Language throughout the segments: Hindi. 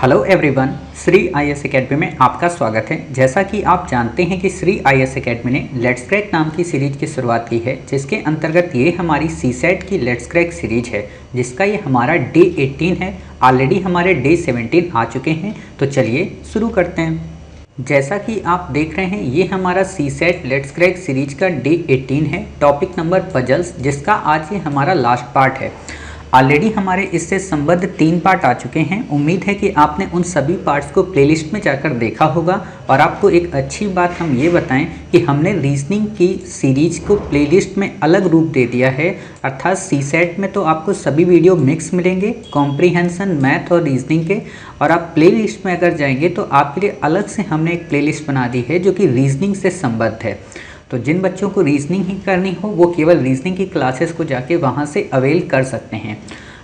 Hello everyone, Shri IAS academy में आपका स्वागत है। जैसा कि आप जानते हैं कि श्री आईएएस एकेडमी ने लेट्स क्रैक नाम की सीरीज की शुरुआत की है, जिसके अंतर्गत ये हमारी सीसेट की लेट्स क्रैक सीरीज है, जिसका ये हमारा डे 18 है। ऑलरेडी हमारे डे 17 आ चुके हैं, तो चलिए शुरू करते हैं। जैसा कि आप देख रहे हैं, ये हमारा सीसेट लेट्स क्रैक सीरीज का डे 18 है। टॉपिक नंबर पजल्स, जिसका आज ये हमारा लास्ट पार्ट है। ऑलरेडी हमारे इससे संबद्ध 3 पार्ट आ चुके हैं। उम्मीद है कि आपने उन सभी पार्ट्स को प्लेलिस्ट में जाकर देखा होगा। और आपको एक अच्छी बात हम ये बताएं कि हमने रीजनिंग की सीरीज को प्लेलिस्ट में अलग रूप दे दिया है। अर्थात सीसेट में तो आपको सभी वीडियो मिक्स मिलेंगे, कॉम्प्रीहेंशन, मैथ और रीजनिंग के। और आप प्लेलिस्ट में अगर जाएंगे तो आपके लिए अलग से हमने एक प्लेलिस्ट बना दी है जो कि रीजनिंग से संबद्ध है। तो जिन बच्चों को रीजनिंग ही करनी हो वो केवल रीजनिंग की क्लासेस को जाके वहाँ से अवेल कर सकते हैं।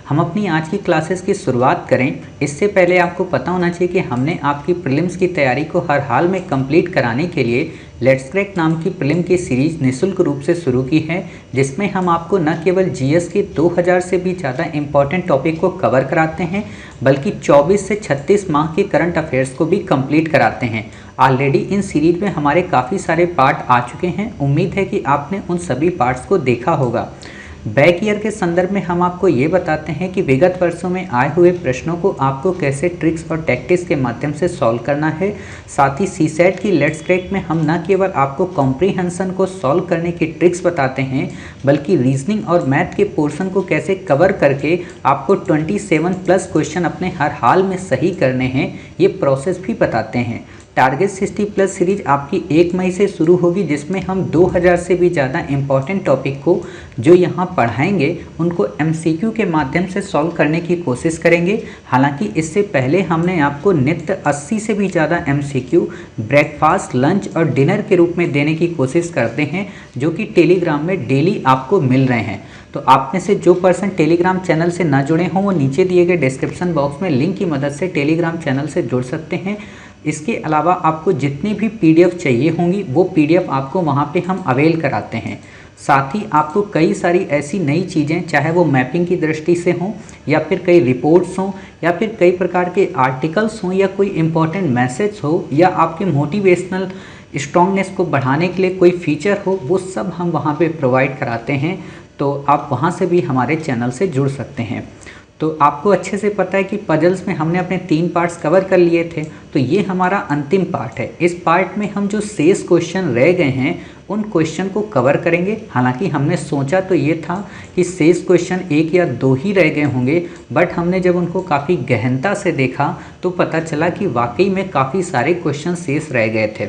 हम अपनी आज की क्लासेस की शुरुआत करें, इससे पहले आपको पता होना चाहिए कि हमने आपकी प्रीलिम्स की तैयारी को हर हाल में कंप्लीट कराने के लिए लेट्स क्रैक नाम की प्रीलिम की सीरीज निःशुल्क रूप से शुरू की है, जिसमें हम आपको न केवल जीएस के 2000 से भी ज़्यादा इंपॉर्टेंट टॉपिक को कवर कराते हैं, बल्कि 24 से 36 माह के करंट अफेयर्स को भी कंप्लीट कराते हैं। ऑलरेडी इन सीरीज में हमारे काफ़ी सारे पार्ट आ चुके हैं। उम्मीद है कि आपने उन सभी पार्ट्स को देखा होगा। बैक ईयर के संदर्भ में हम आपको ये बताते हैं कि विगत वर्षों में आए हुए प्रश्नों को आपको कैसे ट्रिक्स और टैक्टिक्स के माध्यम से सॉल्व करना है। साथ ही सीसेट की लेट्स क्रैक में हम न केवल आपको कॉम्प्रीहेंशन को सॉल्व करने की ट्रिक्स बताते हैं, बल्कि रीजनिंग और मैथ के पोर्शन को कैसे कवर करके आपको 27+ क्वेश्चन अपने हर हाल में सही करने हैं, ये प्रोसेस भी बताते हैं। टारगेट 60+ सीरीज आपकी 1 मई से शुरू होगी, जिसमें हम 2000 से भी ज़्यादा इम्पॉर्टेंट टॉपिक को जो यहाँ पढ़ाएंगे उनको एमसीक्यू के माध्यम से सॉल्व करने की कोशिश करेंगे। हालांकि इससे पहले हमने आपको नित्य 80 से भी ज़्यादा एमसीक्यू ब्रेकफास्ट, लंच और डिनर के रूप में देने की कोशिश करते हैं, जो कि टेलीग्राम में डेली आपको मिल रहे हैं। तो आप में से जो पर्सन टेलीग्राम चैनल से न जुड़े हों वो नीचे दिए गए डिस्क्रिप्शन बॉक्स में लिंक की मदद से टेलीग्राम चैनल से जुड़ सकते हैं। इसके अलावा आपको जितनी भी पीडीएफ चाहिए होंगी वो पीडीएफ आपको वहाँ पे हम अवेल कराते हैं। साथ ही आपको कई सारी ऐसी नई चीज़ें, चाहे वो मैपिंग की दृष्टि से हों या फिर कई रिपोर्ट्स हों या फिर कई प्रकार के आर्टिकल्स हों या कोई इम्पोर्टेंट मैसेज हो या आपके मोटिवेशनल स्ट्रॉन्गनेस को बढ़ाने के लिए कोई फीचर हो, वो सब हम वहाँ पे प्रोवाइड कराते हैं। तो आप वहाँ से भी हमारे चैनल से जुड़ सकते हैं। तो आपको अच्छे से पता है कि पजल्स में हमने अपने 3 पार्ट्स कवर कर लिए थे, तो ये हमारा अंतिम पार्ट है। इस पार्ट में हम जो शेष क्वेश्चन रह गए हैं उन क्वेश्चन को कवर करेंगे। हालांकि हमने सोचा तो ये था कि शेष क्वेश्चन 1 या 2 ही रह गए होंगे, बट हमने जब उनको काफ़ी गहनता से देखा तो पता चला कि वाकई में काफ़ी सारे क्वेश्चन शेष रह गए थे।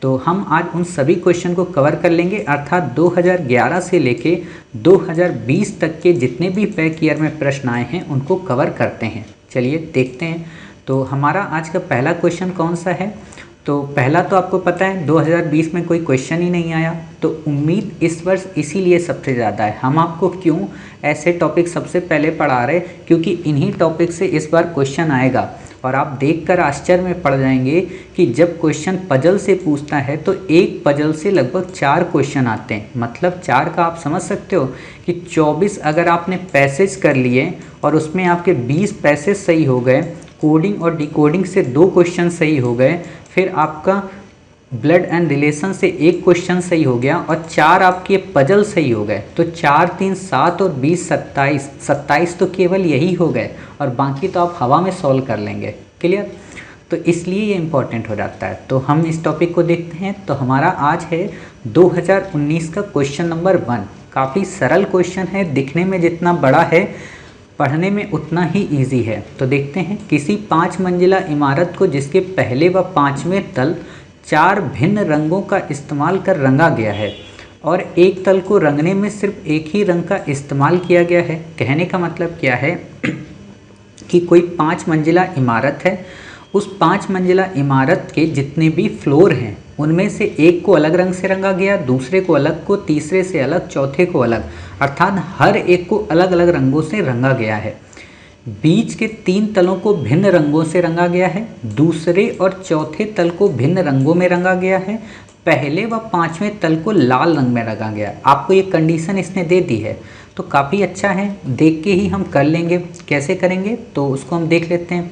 तो हम आज उन सभी क्वेश्चन को कवर कर लेंगे, अर्थात 2011 से लेके 2020 तक के जितने भी बैक ईयर में प्रश्न आए हैं उनको कवर करते हैं। चलिए देखते हैं। तो हमारा आज का पहला क्वेश्चन कौन सा है? तो पहला तो आपको पता है 2020 में कोई क्वेश्चन ही नहीं आया, तो उम्मीद इस वर्ष इसीलिए सबसे ज़्यादा है। हम आपको क्यों ऐसे टॉपिक सबसे पहले पढ़ा रहे, क्योंकि इन्हीं टॉपिक से इस बार क्वेश्चन आएगा। और आप देखकर आश्चर्य में पड़ जाएंगे कि जब क्वेश्चन पजल से पूछता है तो एक पजल से लगभग 4 क्वेश्चन आते हैं। मतलब 4 का आप समझ सकते हो कि 24 अगर आपने पैसेज कर लिए और उसमें आपके 20 पैसेज सही हो गए, कोडिंग और डिकोडिंग से 2 क्वेश्चन सही हो गए, फिर आपका ब्लड एंड रिलेशन से 1 क्वेश्चन सही हो गया और 4 आपके पजल सही हो गए, तो 4, 3, 7 और 20, 27 तो केवल यही हो गए और बाकी तो आप हवा में सॉल्व कर लेंगे। क्लियर? तो इसलिए ये इम्पोर्टेंट हो जाता है। तो हम इस टॉपिक को देखते हैं। तो हमारा आज है 2019 का क्वेश्चन नंबर 1। काफ़ी सरल क्वेश्चन है, दिखने में जितना बड़ा है पढ़ने में उतना ही ईजी है। तो देखते हैं। किसी 5 मंजिला इमारत को जिसके पहले व 5वें तल 4 भिन्न रंगों का इस्तेमाल कर रंगा गया है और एक तल को रंगने में सिर्फ एक ही रंग का इस्तेमाल किया गया है। कहने का मतलब क्या है कि कोई 5 मंजिला इमारत है, उस 5 मंजिला इमारत के जितने भी फ्लोर हैं उनमें से एक को अलग रंग से रंगा गया, दूसरे को अलग, को तीसरे से अलग, चौथे को अलग, अर्थात हर एक को अलग अलग रंगों से रंगा गया है। बीच के 3 तलों को भिन्न रंगों से रंगा गया है, दूसरे और चौथे तल को भिन्न रंगों में रंगा गया है, पहले व 5वें तल को लाल रंग में रंगा गया। आपको ये कंडीशन इसने दे दी है, तो काफ़ी अच्छा है। देख के ही हम कर लेंगे। कैसे करेंगे तो उसको हम देख लेते हैं।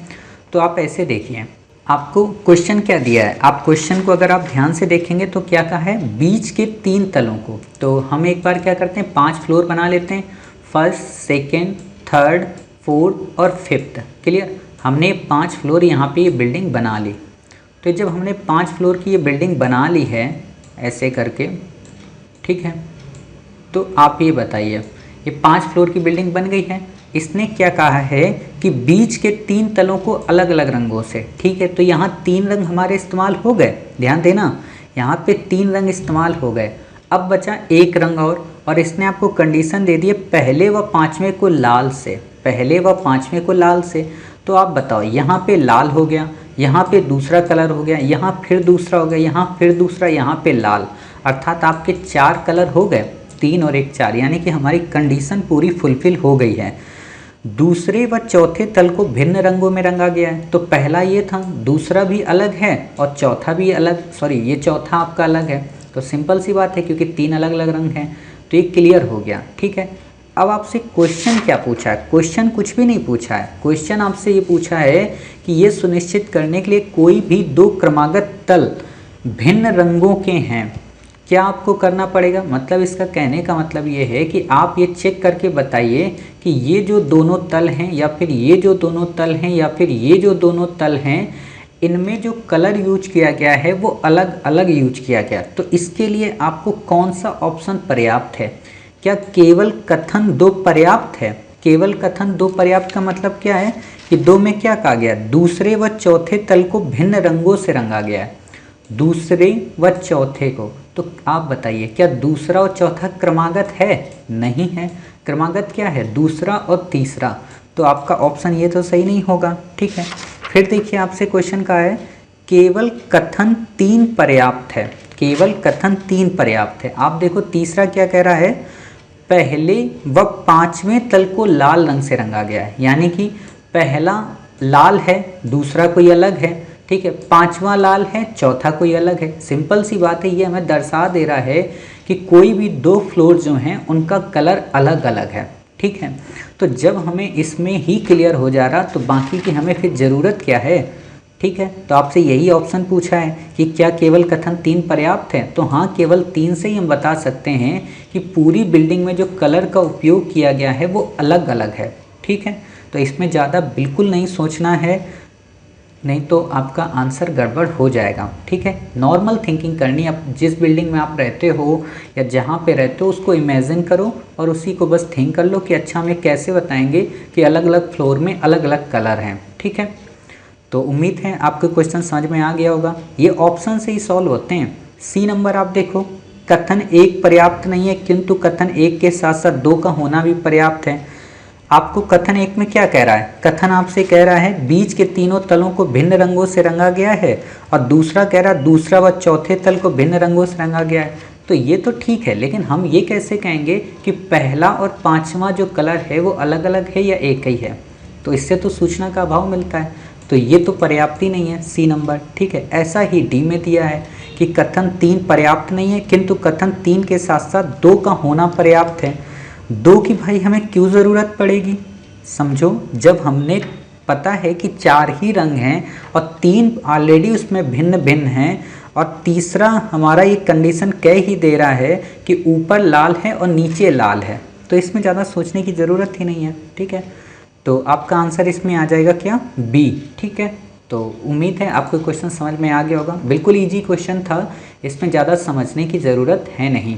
तो आप ऐसे देखिए, आपको क्वेश्चन क्या दिया है, आप क्वेश्चन को अगर आप ध्यान से देखेंगे तो क्या कहा है, बीच के 3 तलों को। तो हम एक बार क्या करते हैं, 5 फ्लोर बना लेते हैं, फर्स्ट, सेकेंड, थर्ड, फोर्थ और फिफ्थ। क्लियर, हमने 5 फ्लोर यहाँ पे ये बिल्डिंग बना ली। तो जब हमने 5 फ्लोर की ये बिल्डिंग बना ली है ऐसे करके, ठीक है, तो आप ये बताइए, ये 5 फ्लोर की बिल्डिंग बन गई है। इसने क्या कहा है कि बीच के 3 तलों को अलग अलग रंगों से, ठीक है, तो यहाँ 3 रंग हमारे इस्तेमाल हो गए, ध्यान देना, यहाँ पे 3 रंग इस्तेमाल हो गए। अब बचा एक रंग और इसने आपको कंडीशन दे दी है पहले व 5वें को लाल से, पहले व 5वें को लाल से। तो आप बताओ, यहाँ पे लाल हो गया, यहाँ पे दूसरा कलर हो गया, यहाँ फिर दूसरा हो गया, यहाँ फिर दूसरा, यहाँ पे लाल, अर्थात आपके 4 कलर हो गए, 3 और 1 4, यानी कि हमारी कंडीशन पूरी फुलफिल हो गई है। दूसरे व चौथे तल को भिन्न रंगों में रंगा गया है। तो पहला ये था, दूसरा भी अलग है और चौथा भी अलग, सॉरी ये चौथा आपका अलग है। तो सिंपल सी बात है, क्योंकि 3 अलग अलग रंग हैं, तो ये क्लियर हो गया, ठीक है। अब आपसे क्वेश्चन क्या पूछा है, क्वेश्चन कुछ भी नहीं पूछा है, क्वेश्चन आपसे ये पूछा है कि ये सुनिश्चित करने के लिए कोई भी 2 क्रमागत तल भिन्न रंगों के हैं, क्या आपको करना पड़ेगा। मतलब इसका कहने का मतलब ये है कि आप ये चेक करके बताइए कि ये जो दोनों तल हैं या फिर ये जो दोनों तल हैं या फिर ये जो दोनों तल हैं, इनमें जो कलर यूज किया गया है वो अलग अलग यूज किया गया। तो इसके लिए आपको कौन सा ऑप्शन पर्याप्त है, क्या केवल कथन 2 पर्याप्त है। केवल कथन 2 पर्याप्त का मतलब क्या है कि 2 में क्या कहा गया, दूसरे व चौथे तल को भिन्न रंगों से रंगा गया है, दूसरे व चौथे को। तो आप बताइए, क्या दूसरा और चौथा क्रमागत है, नहीं है, क्रमागत क्या है, दूसरा और तीसरा। तो आपका ऑप्शन ये तो सही नहीं होगा, ठीक है। फिर देखिए, आपसे क्वेश्चन का है केवल कथन 3 पर्याप्त है, केवल कथन 3 पर्याप्त है। आप देखो तीसरा क्या कह रहा है, पहले व 5वें तल को लाल रंग से रंगा गया है, यानी कि पहला लाल है, दूसरा कोई अलग है, ठीक है, 5वां लाल है, चौथा कोई अलग है। सिंपल सी बात है, ये हमें दर्शा दे रहा है कि कोई भी 2 फ्लोर जो हैं उनका कलर अलग अलग है, ठीक है। तो जब हमें इसमें ही क्लियर हो जा रहा तो बाकी की हमें फिर ज़रूरत क्या है, ठीक है। तो आपसे यही ऑप्शन पूछा है कि क्या केवल कथन 3 पर्याप्त है। तो हाँ, केवल 3 से ही हम बता सकते हैं कि पूरी बिल्डिंग में जो कलर का उपयोग किया गया है वो अलग अलग है, ठीक है। तो इसमें ज़्यादा बिल्कुल नहीं सोचना है, नहीं तो आपका आंसर गड़बड़ हो जाएगा, ठीक है। नॉर्मल थिंकिंग करनी, अब जिस बिल्डिंग में आप रहते हो या जहाँ पे रहते हो उसको इमेजिन करो और उसी को बस थिंक कर लो कि अच्छा हमें कैसे बताएंगे कि अलग अलग फ्लोर में अलग अलग कलर हैं, ठीक है। तो उम्मीद है आपको क्वेश्चन समझ में आ गया होगा, ये ऑप्शन से ही सॉल्व होते हैं। सी नंबर आप देखो, कथन 1 पर्याप्त नहीं है, किंतु कथन 1 के साथ साथ 2 का होना भी पर्याप्त है। आपको कथन 1 में क्या कह रहा है, कथन आपसे कह रहा है बीच के तीनों तलों को भिन्न रंगों से रंगा गया है, और दूसरा कह रहा है दूसरा व चौथे तल को भिन्न रंगों से रंगा गया है। तो ये तो ठीक है, लेकिन हम ये कैसे कहेंगे कि पहला और 5वां जो कलर है वो अलग अलग है या एक ही है। तो इससे तो सूचना का अभाव मिलता है, तो ये तो पर्याप्त ही नहीं है, सी नंबर, ठीक है। ऐसा ही डी में दिया है कि कथन 3 पर्याप्त नहीं है, किंतु कथन 3 के साथ साथ 2 का होना पर्याप्त है। 2 की भाई हमें क्यों ज़रूरत पड़ेगी, समझो, जब हमने पता है कि 4 ही रंग हैं और 3 ऑलरेडी उसमें भिन्न भिन्न हैं, और तीसरा हमारा ये कंडीशन कह ही दे रहा है कि ऊपर लाल है और नीचे लाल है, तो इसमें ज़्यादा सोचने की ज़रूरत ही नहीं है, ठीक है। तो आपका आंसर इसमें आ जाएगा क्या, बी, ठीक है। तो उम्मीद है आपको क्वेश्चन समझ में आ गया होगा, बिल्कुल इजी क्वेश्चन था, इसमें ज़्यादा समझने की ज़रूरत है नहीं।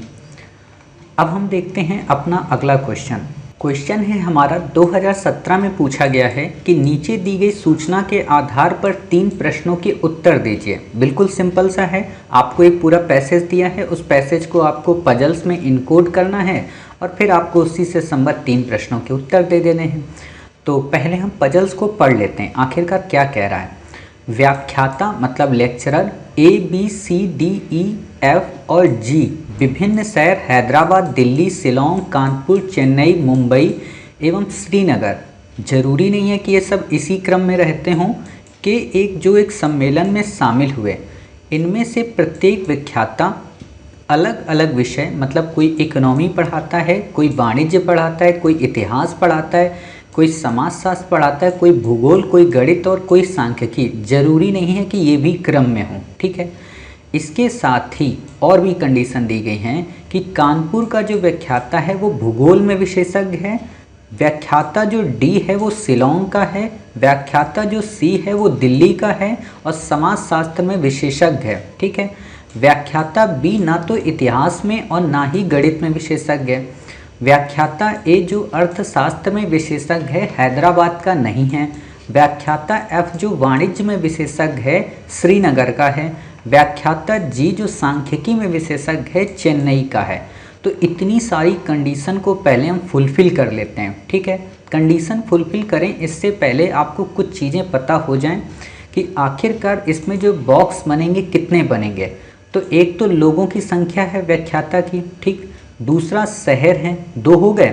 अब हम देखते हैं अपना अगला क्वेश्चन। क्वेश्चन है हमारा 2017 में पूछा गया है कि नीचे दी गई सूचना के आधार पर 3 प्रश्नों के उत्तर दीजिए। बिल्कुल सिंपल सा है, आपको एक पूरा पैसेज दिया है, उस पैसेज को आपको पजल्स में इनकोड करना है और फिर आपको उसी से संबंधित 3 प्रश्नों के उत्तर दे देने हैं। तो पहले हम पजल्स को पढ़ लेते हैं, आखिरकार क्या कह रहा है। व्याख्याता मतलब लेक्चरर ABCDEF और G विभिन्न शहर हैदराबाद, दिल्ली, शिलोंग, कानपुर, चेन्नई, मुंबई एवं श्रीनगर, जरूरी नहीं है कि ये सब इसी क्रम में रहते हों, कि एक सम्मेलन में शामिल हुए। इनमें से प्रत्येक व्याख्याता अलग अलग विषय, मतलब कोई इकोनॉमी पढ़ाता है, कोई वाणिज्य पढ़ाता है, कोई इतिहास पढ़ाता है, कोई समाजशास्त्र पढ़ाता है, कोई भूगोल, कोई गणित और कोई सांख्यिकी। जरूरी नहीं है कि ये भी क्रम में हो, ठीक है। इसके साथ ही और भी कंडीशन दी गई हैं कि कानपुर का जो व्याख्याता है वो भूगोल में विशेषज्ञ है, व्याख्याता जो डी है वो शिलोंग का है, व्याख्याता जो सी है वो दिल्ली का है और समाजशास्त्र में विशेषज्ञ है, ठीक है। व्याख्याता बी ना तो इतिहास में और ना ही गणित में विशेषज्ञ है। व्याख्याता ए जो अर्थशास्त्र में विशेषज्ञ है, हैदराबाद का नहीं है। व्याख्याता एफ जो वाणिज्य में विशेषज्ञ है, श्रीनगर का है। व्याख्याता जी जो सांख्यिकी में विशेषज्ञ है, चेन्नई का है। तो इतनी सारी कंडीशन को पहले हम फुलफ़िल कर लेते हैं, ठीक है। कंडीशन फुलफ़िल करें इससे पहले आपको कुछ चीज़ें पता हो जाएं कि आखिरकार इसमें जो बॉक्स बनेंगे कितने बनेंगे। तो एक तो लोगों की संख्या है व्याख्याता की, ठीक। दूसरा शहर हैं, 2 हो गए।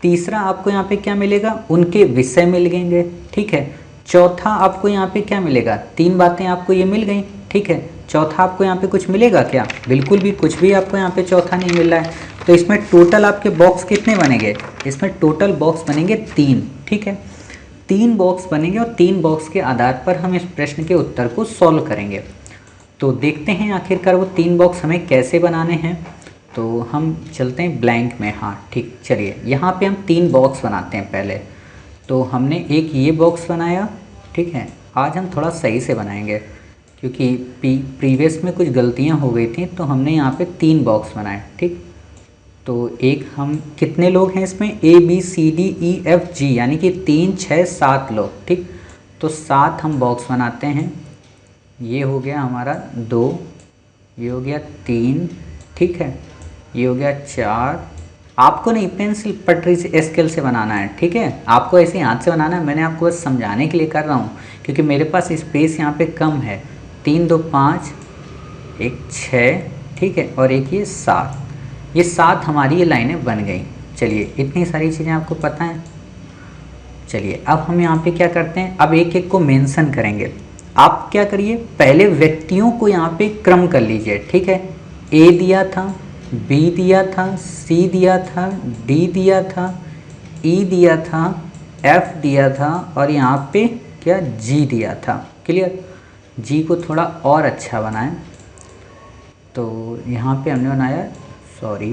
तीसरा आपको यहाँ पे क्या मिलेगा, उनके विषय मिल गएंगे, ठीक है। चौथा आपको यहाँ पे क्या मिलेगा, 3 बातें आपको ये मिल गई, ठीक है। चौथा आपको यहाँ पे कुछ मिलेगा क्या, बिल्कुल भी कुछ भी आपको यहाँ पे चौथा नहीं मिल रहा है। तो इसमें टोटल आपके बॉक्स कितने बनेंगे, इसमें टोटल बॉक्स बनेंगे 3, ठीक है। 3 बॉक्स बनेंगे और 3 बॉक्स के आधार पर हम इस प्रश्न के उत्तर को सॉल्व करेंगे। तो देखते हैं आखिरकार वो 3 बॉक्स हमें कैसे बनाने हैं। तो हम चलते हैं ब्लैंक में, हाँ ठीक। चलिए यहाँ पे हम 3 बॉक्स बनाते हैं पहले। तो हमने एक ये बॉक्स बनाया, ठीक है। आज हम थोड़ा सही से बनाएंगे क्योंकि प्रीवियस में कुछ गलतियाँ हो गई थी, तो हमने यहाँ पे 3 बॉक्स बनाए, ठीक। तो एक हम कितने लोग हैं इसमें, ABCDEFG यानी कि 3 6 7 लोग, ठीक। तो 7 हम बॉक्स बनाते हैं। ये हो गया हमारा 2, ये हो गया 3, ठीक है। ये हो गया 4। आपको नहीं पेंसिल पटरी से स्केल से बनाना है, ठीक है। आपको ऐसे हाथ से बनाना है, मैंने आपको बस समझाने के लिए कर रहा हूँ क्योंकि मेरे पास स्पेस यहाँ पे कम है। 3 2 5, एक 6, ठीक है, और एक ये 7। ये 7 हमारी ये लाइनें बन गई। चलिए इतनी सारी चीज़ें आपको पता हैं। चलिए अब हम यहाँ पे क्या करते हैं, अब एक एक को मेंशन करेंगे। आप क्या करिए, पहले व्यक्तियों को यहाँ पे क्रम कर लीजिए, ठीक है। ए दिया था, बी दिया था, सी दिया था, डी दिया था, ई दिया था, एफ दिया था और यहाँ पे क्या जी दिया था। क्लियर। जी को थोड़ा और अच्छा बनाएं। तो यहाँ पे हमने बनाया, सॉरी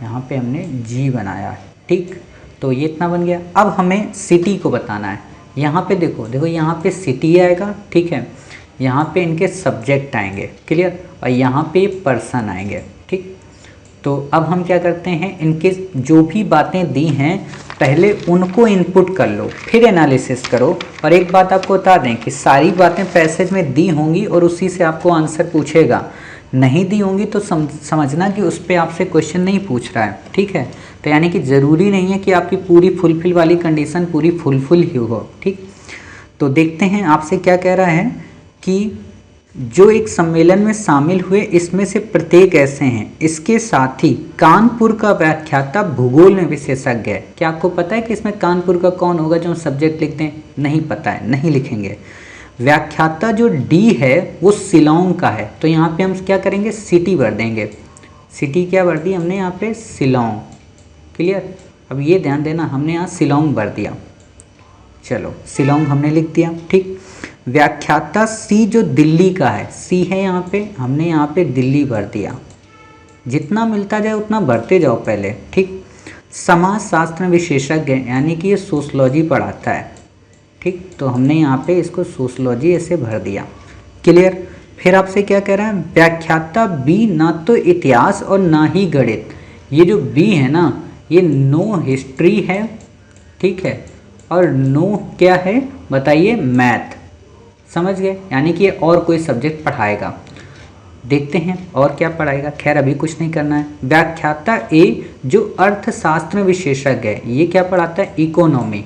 यहाँ पे हमने जी बनाया, ठीक। तो ये इतना बन गया। अब हमें सिटी को बताना है। यहाँ पे देखो देखो यहाँ पे सिटी आएगा, ठीक है। यहाँ पे इनके सब्जेक्ट आएंगे, क्लियर। और यहाँ पे पर्सन आएंगे, ठीक। तो अब हम क्या करते हैं, इनके जो भी बातें दी हैं पहले उनको इनपुट कर लो, फिर एनालिसिस करो। और एक बात आपको बता दें कि सारी बातें पैसेज में दी होंगी और उसी से आपको आंसर पूछेगा। नहीं दी होंगी तो समझना कि उस पर आपसे क्वेश्चन नहीं पूछ रहा है, ठीक है। तो यानी कि ज़रूरी नहीं है कि आपकी पूरी फुलफिल वाली कंडीशन पूरी फुलफिल ही हो, ठीक। तो देखते हैं आपसे क्या कह रहा है कि जो एक सम्मेलन में शामिल हुए इसमें से प्रत्येक ऐसे हैं, इसके साथ ही कानपुर का व्याख्याता भूगोल में विशेषज्ञ है। क्या आपको पता है कि इसमें कानपुर का कौन होगा जो सब्जेक्ट लिखते हैं, नहीं पता है, नहीं लिखेंगे। व्याख्याता जो डी है वो शिलोंग का है, तो यहाँ पे हम क्या करेंगे, सिटी भर देंगे। सिटी क्या भर दी हमने यहाँ पे, शिलोंग। क्लियर। अब ये ध्यान देना, हमने यहाँ शिलोंग भर दिया। चलो शिलोंग हमने लिख दिया, ठीक। व्याख्याता सी जो दिल्ली का है, सी है यहाँ पे, हमने यहाँ पे दिल्ली भर दिया। जितना मिलता जाए उतना भरते जाओ पहले, ठीक। समाजशास्त्र विशेषज्ञ यानी कि ये सोशलॉजी पढ़ाता है, ठीक। तो हमने यहाँ पे इसको सोशलॉजी ऐसे भर दिया। क्लियर। फिर आपसे क्या कह रहा है, व्याख्याता बी ना तो इतिहास और ना ही गणित। ये जो बी है ना, ये नो हिस्ट्री है, ठीक है, और नो क्या है बताइए, मैथ। समझ गए, यानी कि और कोई सब्जेक्ट पढ़ाएगा। देखते हैं और क्या पढ़ाएगा, खैर अभी कुछ नहीं करना है। व्याख्याता ए जो अर्थशास्त्र में विशेषज्ञ है, ये क्या पढ़ाता है, इकोनॉमी।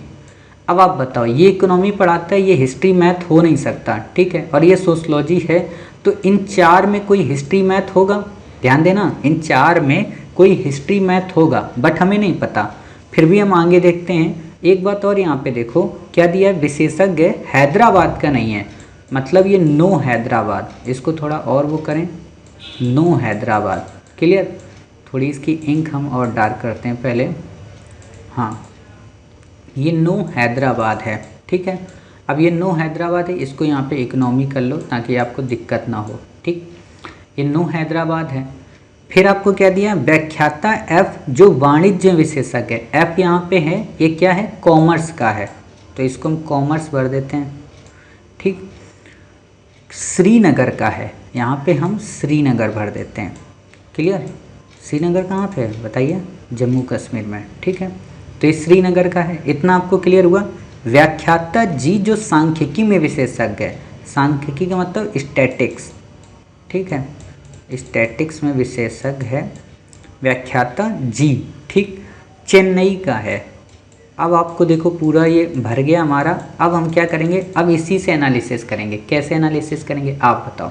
अब आप बताओ, ये इकोनॉमी पढ़ाता है, ये हिस्ट्री मैथ हो नहीं सकता, ठीक है। और ये सोशलॉजी है, तो इन 4 में कोई हिस्ट्री मैथ होगा। ध्यान देना, इन 4 में कोई हिस्ट्री मैथ होगा, बट हमें नहीं पता। फिर भी हम आगे देखते हैं। एक बात और यहाँ पे देखो क्या दिया है, विशेषज्ञ हैदराबाद का नहीं है, मतलब ये नो हैदराबाद। इसको थोड़ा और वो करें, नो हैदराबाद। क्लियर। थोड़ी इसकी इंक हम और डार्क करते हैं पहले, हाँ ये नो हैदराबाद है, ठीक है। अब ये नो हैदराबाद है, इसको यहाँ पे इकोनॉमी कर लो ताकि आपको दिक्कत ना हो, ठीक। ये नो हैदराबाद है। फिर आपको क्या दिया, व्याख्याता एफ जो वाणिज्य विशेषज्ञ है, एफ यहाँ पे है, ये क्या है, कॉमर्स का है, तो इसको हम कॉमर्स भर देते हैं, ठीक। श्रीनगर का है, यहाँ पे हम श्रीनगर भर देते हैं, क्लियर। श्रीनगर कहाँ पे है बताइए, जम्मू कश्मीर में, ठीक है। तो ये श्रीनगर का है, इतना आपको क्लियर हुआ। व्याख्याता जी जो सांख्यिकी में विशेषज्ञ है, सांख्यिकी का मतलब स्टैटिक्स, ठीक है, स्टैटिक्स में विशेषज्ञ है व्याख्याता जी, ठीक, चेन्नई का है। अब आपको देखो पूरा ये भर गया हमारा। अब हम क्या करेंगे, अब इसी से एनालिसिस करेंगे। कैसे एनालिसिस करेंगे आप बताओ,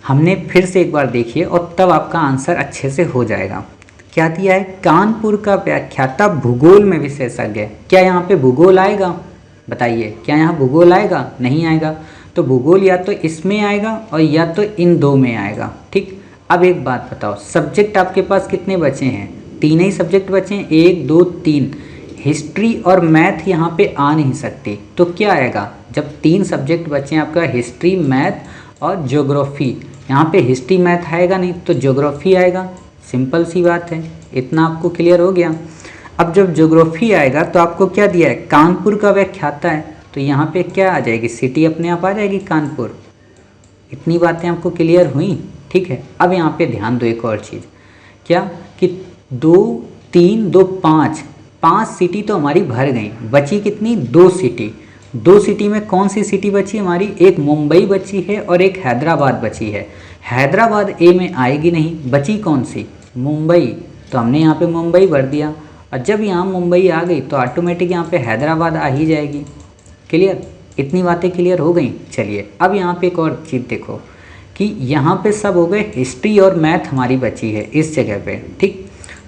हमने फिर से एक बार देखिए और तब आपका आंसर अच्छे से हो जाएगा। क्या दिया है, कानपुर का व्याख्याता भूगोल में विशेषज्ञ है। क्या यहाँ पे भूगोल आएगा बताइए, क्या यहाँ भूगोल आएगा, नहीं आएगा। तो भूगोल या तो इसमें आएगा और या तो इन दो में आएगा, ठीक। अब एक बात बताओ, सब्जेक्ट आपके पास कितने बचे हैं, तीन ही सब्जेक्ट बचे हैं, 1 2 3। हिस्ट्री और मैथ यहाँ पे आ नहीं सकती, तो क्या आएगा, जब 3 सब्जेक्ट बचे हैं आपका, हिस्ट्री मैथ और ज्योग्राफी, यहाँ पे हिस्ट्री मैथ आएगा नहीं तो ज्योग्राफी आएगा, सिंपल सी बात है। इतना आपको क्लियर हो गया। अब जब ज्योग्राफी आएगा तो आपको क्या दिया है, कानपुर का व्याख्याता है, तो यहाँ पे क्या आ जाएगी, सिटी अपने आप आ जाएगी कानपुर। इतनी बातें आपको क्लियर हुई, ठीक है। अब यहाँ पे ध्यान दो एक और चीज़, क्या कि 2 3 2 5 सिटी तो हमारी भर गई, बची कितनी, 2 सिटी। 2 सिटी में कौन सी सिटी बची हमारी, एक मुंबई बची है और एक हैदराबाद बची है। हैदराबाद ए में आएगी नहीं, बची कौन सी, मुंबई, तो हमने यहाँ पे मुंबई भर दिया। और जब यहाँ मुंबई आ गई तो ऑटोमेटिक यहाँ पे हैदराबाद आ ही जाएगी, क्लियर। इतनी बातें क्लियर हो गई। चलिए अब यहाँ पे एक और चीज़ देखो कि यहाँ पे सब हो गए, हिस्ट्री और मैथ हमारी बची है इस जगह पे, ठीक।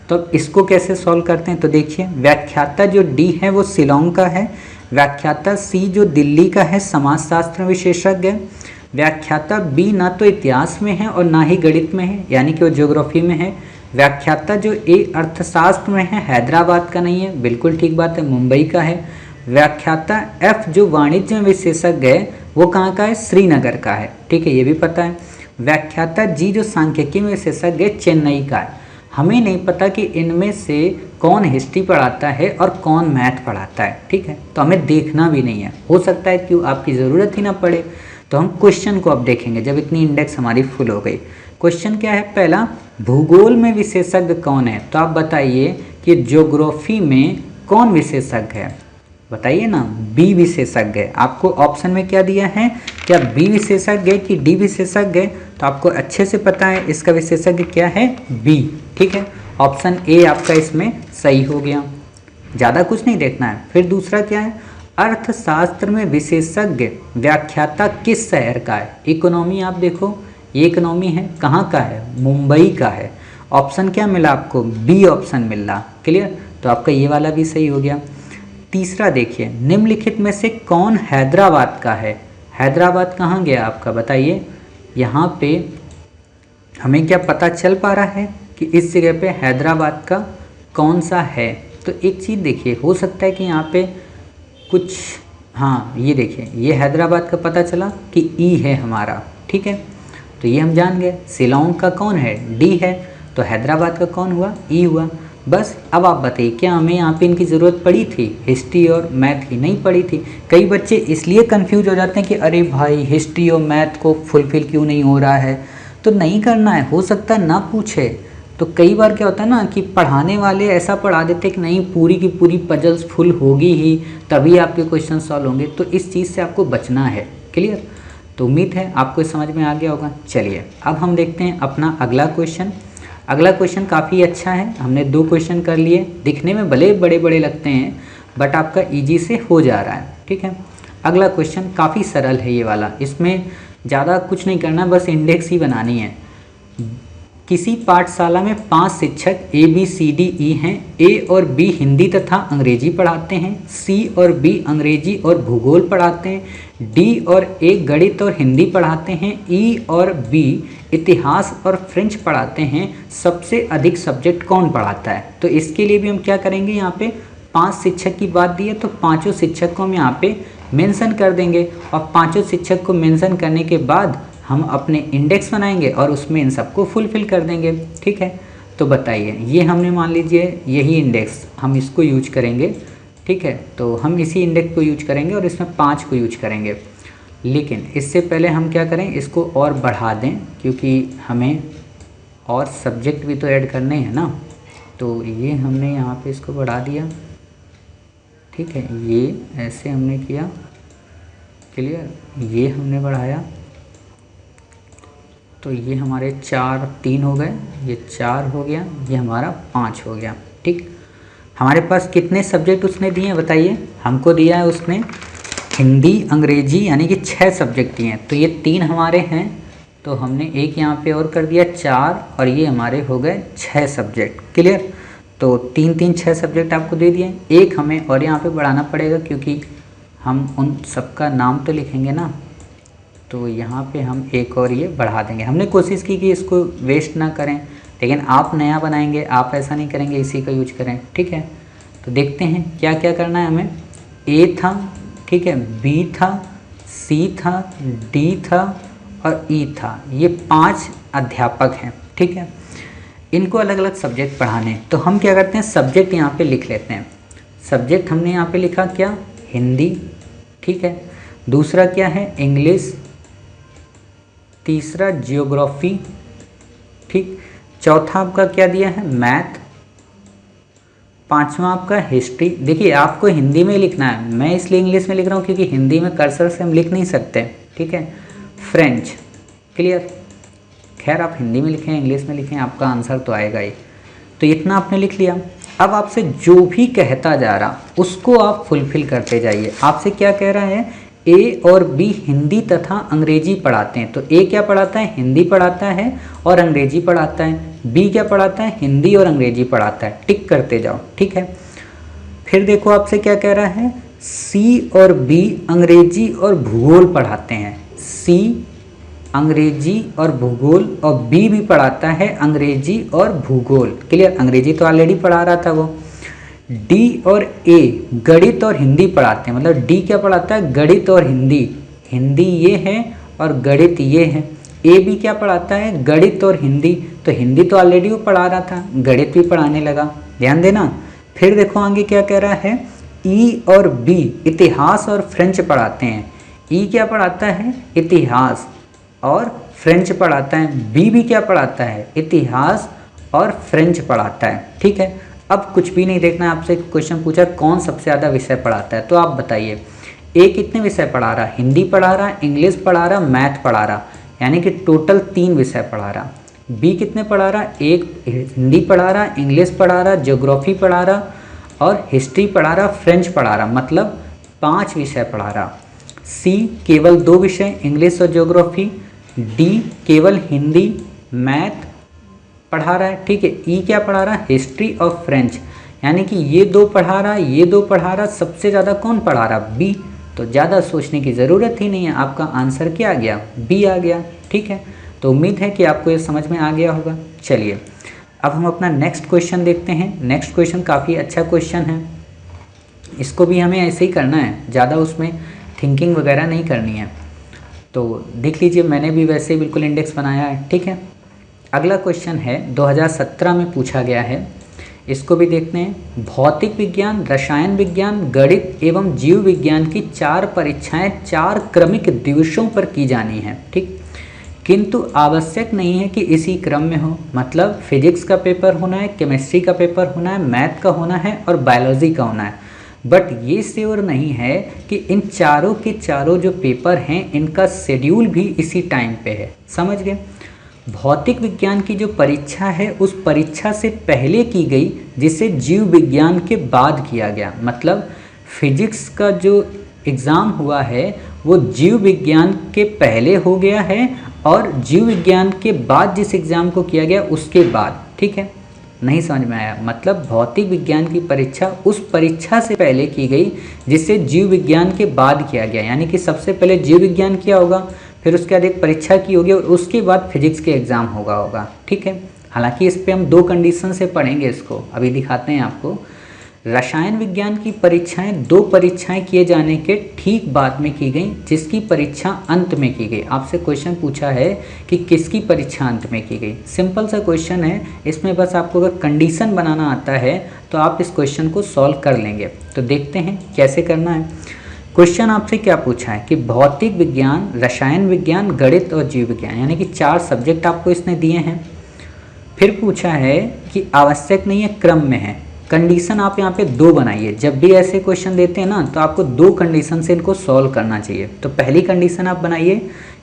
तो अब इसको कैसे सॉल्व करते हैं, तो देखिए व्याख्याता जो डी है वो शिलोंग का है, व्याख्याता सी जो दिल्ली का है, समाजशास्त्र विशेषज्ञ है, व्याख्याता बी ना तो इतिहास में है और ना ही गणित में है, यानी कि वो ज्योग्राफी में है, व्याख्याता जो ए अर्थशास्त्र में है, हैदराबाद का नहीं है, बिल्कुल ठीक बात है, मुंबई का है, व्याख्याता एफ जो वाणिज्य में विशेषज्ञ है वो कहाँ का है, श्रीनगर का है, ठीक है, ये भी पता है। व्याख्याता जी जो सांख्यिकी में विशेषज्ञ है, चेन्नई का है। हमें नहीं पता कि इनमें से कौन हिस्ट्री पढ़ाता है और कौन मैथ पढ़ाता है, ठीक है, तो हमें देखना भी नहीं है, हो सकता है कि आपकी ज़रूरत ही ना पड़े। तो हम क्वेश्चन को अब देखेंगे जब इतनी इंडेक्स हमारी फुल हो गई। क्वेश्चन क्या है, पहला, भूगोल में विशेषज्ञ कौन है, तो आप बताइए कि ज्योग्राफी में कौन विशेषज्ञ है, बताइए ना, बी विशेषज्ञ है। आपको ऑप्शन में क्या दिया है, क्या बी विशेषज्ञ है कि डी विशेषज्ञ है, तो आपको अच्छे से पता है इसका विशेषज्ञ क्या है, बी, ठीक है। ऑप्शन ए आपका इसमें सही हो गया, ज़्यादा कुछ नहीं देखना है। फिर दूसरा क्या है, अर्थशास्त्र में विशेषज्ञ व्याख्याता किस शहर का है, इकोनॉमी, आप देखो ये इकोनॉमी है, कहाँ का है, मुंबई का है। ऑप्शन क्या मिला आपको, बी ऑप्शन मिल रहा, क्लियर, तो आपका ये वाला भी सही हो गया। तीसरा देखिए, निम्नलिखित में से कौन हैदराबाद का है, हैदराबाद कहाँ गया आपका बताइए। यहाँ पे हमें क्या पता चल पा रहा है कि इस जगह पे हैदराबाद का कौन सा है, तो एक चीज़ देखिए, हो सकता है कि यहाँ पे कुछ, हाँ ये देखिए, ये हैदराबाद का पता चला कि ई है हमारा, ठीक है, तो ये हम जान गए। शिलोंग का कौन है, डी है, तो हैदराबाद का कौन हुआ, ई हुआ। बस अब आप बताइए, क्या हमें यहाँ पे इनकी ज़रूरत पड़ी थी, हिस्ट्री और मैथ की, नहीं पड़ी थी। कई बच्चे इसलिए कंफ्यूज हो जाते हैं कि अरे भाई हिस्ट्री और मैथ को फुलफिल क्यों नहीं हो रहा है, तो नहीं करना है, हो सकता है ना पूछे। तो कई बार क्या होता है ना कि पढ़ाने वाले ऐसा पढ़ा देते कि नहीं पूरी की पूरी पजल्स फुल होगी ही तभी आपके क्वेश्चन सॉल्व होंगे, तो इस चीज़ से आपको बचना है, क्लियर। तो उम्मीद है आपको समझ में आ गया होगा। चलिए अब हम देखते हैं अपना अगला क्वेश्चन। अगला क्वेश्चन काफ़ी अच्छा है, हमने 2 क्वेश्चन कर लिए, दिखने में भले बड़े बड़े लगते हैं बट आपका इजी से हो जा रहा है, ठीक है। अगला क्वेश्चन काफ़ी सरल है ये वाला, इसमें ज़्यादा कुछ नहीं करना, बस इंडेक्स ही बनानी है। किसी पाठशाला में 5 शिक्षक ABCDE हैं, A और B हिंदी तथा अंग्रेजी पढ़ाते हैं, C और B अंग्रेजी और भूगोल पढ़ाते हैं, D और A गणित और हिंदी पढ़ाते हैं, E और B इतिहास और फ्रेंच पढ़ाते हैं। सबसे अधिक सब्जेक्ट कौन पढ़ाता है, तो इसके लिए भी हम क्या करेंगे, यहाँ पे 5 शिक्षक की बात दी है तो पांचों शिक्षक को हम यहाँ पे मेंशन कर देंगे और पांचों शिक्षक को मेंशन करने के बाद हम अपने इंडेक्स बनाएंगे और उसमें इन सबको फुलफिल कर देंगे। ठीक है, तो बताइए ये हमने मान लीजिए यही इंडेक्स हम इसको यूज करेंगे। ठीक है, तो हम इसी इंडेक्स को यूज करेंगे और इसमें 5 को यूज करेंगे। लेकिन इससे पहले हम क्या करें, इसको और बढ़ा दें क्योंकि हमें और सब्जेक्ट भी तो ऐड करने हैं ना। तो ये हमने यहाँ पे इसको बढ़ा दिया। ठीक है, ये ऐसे हमने किया, क्लियर। ये हमने बढ़ाया तो ये हमारे 4 3 हो गए, ये 4 हो गया, ये हमारा 5 हो गया। ठीक, हमारे पास कितने सब्जेक्ट उसने दिए हैं बताइए। हमको दिया है उसने हिंदी अंग्रेजी यानी कि 6 सब्जेक्ट दिए हैं। तो ये 3 हमारे हैं तो हमने एक यहाँ पे और कर दिया 4 और ये हमारे हो गए 6 सब्जेक्ट। क्लियर, तो 3 3 6 सब्जेक्ट आपको दे दिए। एक हमें और यहाँ पे बढ़ाना पड़ेगा क्योंकि हम उन सबका नाम तो लिखेंगे ना, तो यहाँ पे हम एक और ये बढ़ा देंगे। हमने कोशिश की कि इसको वेस्ट ना करें, लेकिन आप नया बनाएंगे, आप ऐसा नहीं करेंगे, इसी का यूज करें। ठीक है, तो देखते हैं क्या क्या करना है हमें। ए था, ठीक है, बी था, सी था, डी था और ई था। ये 5 अध्यापक हैं। ठीक है, इनको अलग अलग सब्जेक्ट पढ़ाने। तो हम क्या करते हैं, सब्जेक्ट यहाँ पे लिख लेते हैं। सब्जेक्ट हमने यहाँ पे लिखा क्या, हिंदी। ठीक है, दूसरा क्या है, इंग्लिश। तीसरा जियोग्राफी। ठीक, चौथा आपका क्या दिया है, मैथ। पांचवा आपका हिस्ट्री। देखिए आपको हिंदी में लिखना है, मैं इसलिए इंग्लिश में लिख रहा हूँ क्योंकि हिंदी में कर्सर से हम लिख नहीं सकते। ठीक है, फ्रेंच। क्लियर, खैर आप हिंदी में लिखें इंग्लिश में लिखें, आपका आंसर तो आएगा ही। तो इतना आपने लिख लिया। अब आपसे जो भी कहता जा रहा उसको आप फुलफिल करते जाइए। आपसे क्या कह रहा है, ए और बी हिंदी तथा अंग्रेजी पढ़ाते हैं। तो ए क्या पढ़ाता है, हिंदी पढ़ाता है और अंग्रेजी पढ़ाता है। बी क्या पढ़ाता है, हिंदी और अंग्रेजी पढ़ाता है। टिक करते जाओ। ठीक है, फिर देखो आपसे क्या कह रहा है, सी और बी अंग्रेजी और भूगोल पढ़ाते हैं। सी अंग्रेजी और भूगोल और बी भी पढ़ाता है अंग्रेजी और भूगोल। क्लियर, अंग्रेजी तो ऑलरेडी पढ़ा रहा था वो। डी और ए गणित और हिंदी पढ़ाते हैं। मतलब डी क्या पढ़ाता है, गणित और हिंदी। हिंदी ये है और गणित ये है। ए भी क्या पढ़ाता है, गणित और हिंदी। तो हिंदी तो ऑलरेडी वो पढ़ा रहा था, गणित भी पढ़ाने लगा। ध्यान देना। फिर देखो आगे क्या कह रहा है, ई और बी इतिहास और फ्रेंच पढ़ाते हैं। ई क्या पढ़ाता है, इतिहास और फ्रेंच पढ़ाता है। बी भी क्या पढ़ाता है, इतिहास और फ्रेंच पढ़ाता है। ठीक है, अब कुछ भी नहीं देखना है। आपसे क्वेश्चन पूछा कौन सबसे ज़्यादा विषय पढ़ाता है, तो आप बताइए। ए कितने विषय पढ़ा रहा, हिंदी पढ़ा रहा, इंग्लिश पढ़ा रहा, मैथ पढ़ा रहा, यानी कि टोटल 3 विषय पढ़ा रहा। बी कितने पढ़ा रहा, एक हिंदी पढ़ा रहा, इंग्लिश पढ़ा रहा, ज्योग्राफी पढ़ा रहा और हिस्ट्री पढ़ा रहा, फ्रेंच पढ़ा रहा, मतलब 5 विषय पढ़ा रहा। सी केवल 2 विषय, इंग्लिश और ज्योग्राफी। डी केवल हिंदी मैथ पढ़ा रहा है। ठीक है, ई क्या पढ़ा रहा है, हिस्ट्री और फ्रेंच, यानी कि ये 2 पढ़ा रहा, ये 2 पढ़ा रहा। सबसे ज़्यादा कौन पढ़ा रहा, बी। तो ज़्यादा सोचने की ज़रूरत ही नहीं है, आपका आंसर क्या आ गया, बी आ गया। ठीक है, तो उम्मीद है कि आपको ये समझ में आ गया होगा। चलिए अब हम अपना नेक्स्ट क्वेश्चन देखते हैं। नेक्स्ट क्वेश्चन काफ़ी अच्छा क्वेश्चन है, इसको भी हमें ऐसे ही करना है, ज़्यादा उसमें थिंकिंग वगैरह नहीं करनी है। तो देख लीजिए, मैंने भी वैसे ही बिल्कुल इंडेक्स बनाया है। ठीक है, अगला क्वेश्चन है 2017 में पूछा गया है, इसको भी देखते हैं। भौतिक विज्ञान, रसायन विज्ञान, गणित एवं जीव विज्ञान की 4 परीक्षाएं 4 क्रमिक दिवसों पर की जानी है। ठीक, किंतु आवश्यक नहीं है कि इसी क्रम में हो। मतलब फिजिक्स का पेपर होना है, केमिस्ट्री का पेपर होना है, मैथ का होना है और बायोलॉजी का होना है। बट ये श्योर नहीं है कि इन चारों के चारों जो पेपर हैं इनका शेड्यूल भी इसी टाइम पे है। समझ गए, भौतिक विज्ञान की जो परीक्षा है उस परीक्षा से पहले की गई, जिसे जीव विज्ञान के बाद किया गया। मतलब फिजिक्स का जो एग्ज़ाम हुआ है वो जीव विज्ञान के पहले हो गया है और जीव विज्ञान के बाद जिस एग्ज़ाम को किया गया उसके बाद। ठीक है, नहीं समझ में आया। मतलब भौतिक विज्ञान की परीक्षा उस परीक्षा से पहले की गई जिसे जीव विज्ञान के बाद किया गया, यानी कि सबसे पहले जीव विज्ञान किया होगा, फिर उसके बाद एक परीक्षा की होगी और उसके बाद फिजिक्स के एग्ज़ाम होगा। ठीक है, हालांकि इस पे हम 2 कंडीशन से पढ़ेंगे, इसको अभी दिखाते हैं आपको। रसायन विज्ञान की परीक्षाएं 2 परीक्षाएं किए जाने के ठीक बाद में की गई, जिसकी परीक्षा अंत में की गई। आपसे क्वेश्चन पूछा है कि किसकी परीक्षा अंत में की गई। सिंपल सा क्वेश्चन है, इसमें बस आपको अगर कंडीशन बनाना आता है तो आप इस क्वेश्चन को सॉल्व कर लेंगे। तो देखते हैं कैसे करना है। क्वेश्चन आपसे क्या पूछा है कि भौतिक विज्ञान, रसायन विज्ञान, गणित और जीव विज्ञान, यानी कि 4 सब्जेक्ट आपको इसने दिए हैं। फिर पूछा है कि आवश्यक नहीं है, क्रम में है। कंडीशन आप यहाँ पे 2 बनाइए। जब भी ऐसे क्वेश्चन देते हैं ना तो आपको 2 कंडीशन से इनको सॉल्व करना चाहिए। तो पहली कंडीशन आप बनाइए,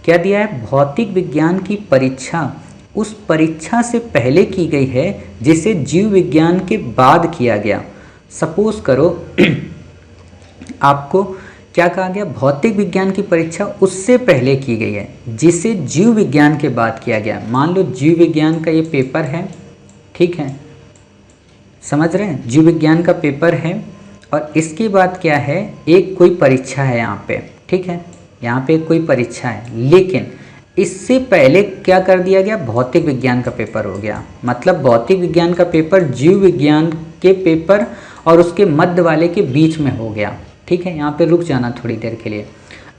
क्या दिया है, भौतिक विज्ञान की परीक्षा उस परीक्षा से पहले की गई है जिसे जीव विज्ञान के बाद किया गया। सपोज करो आपको क्या कहा गया, भौतिक विज्ञान की परीक्षा उससे पहले की गई है जिसे जीव विज्ञान के बाद किया गया। मान लो जीव विज्ञान का ये पेपर है, ठीक है, समझ रहे हैं, जीव विज्ञान का पेपर है और इसके बाद क्या है, एक कोई परीक्षा है यहाँ पे, ठीक है, यहाँ पे कोई परीक्षा है, लेकिन इससे पहले क्या कर दिया गया, भौतिक विज्ञान का पेपर हो गया। मतलब भौतिक विज्ञान का पेपर जीव विज्ञान के पेपर और उसके मध्य वाले के बीच में हो गया, ठीक है। यहाँ पे रुक जाना थोड़ी देर के लिए।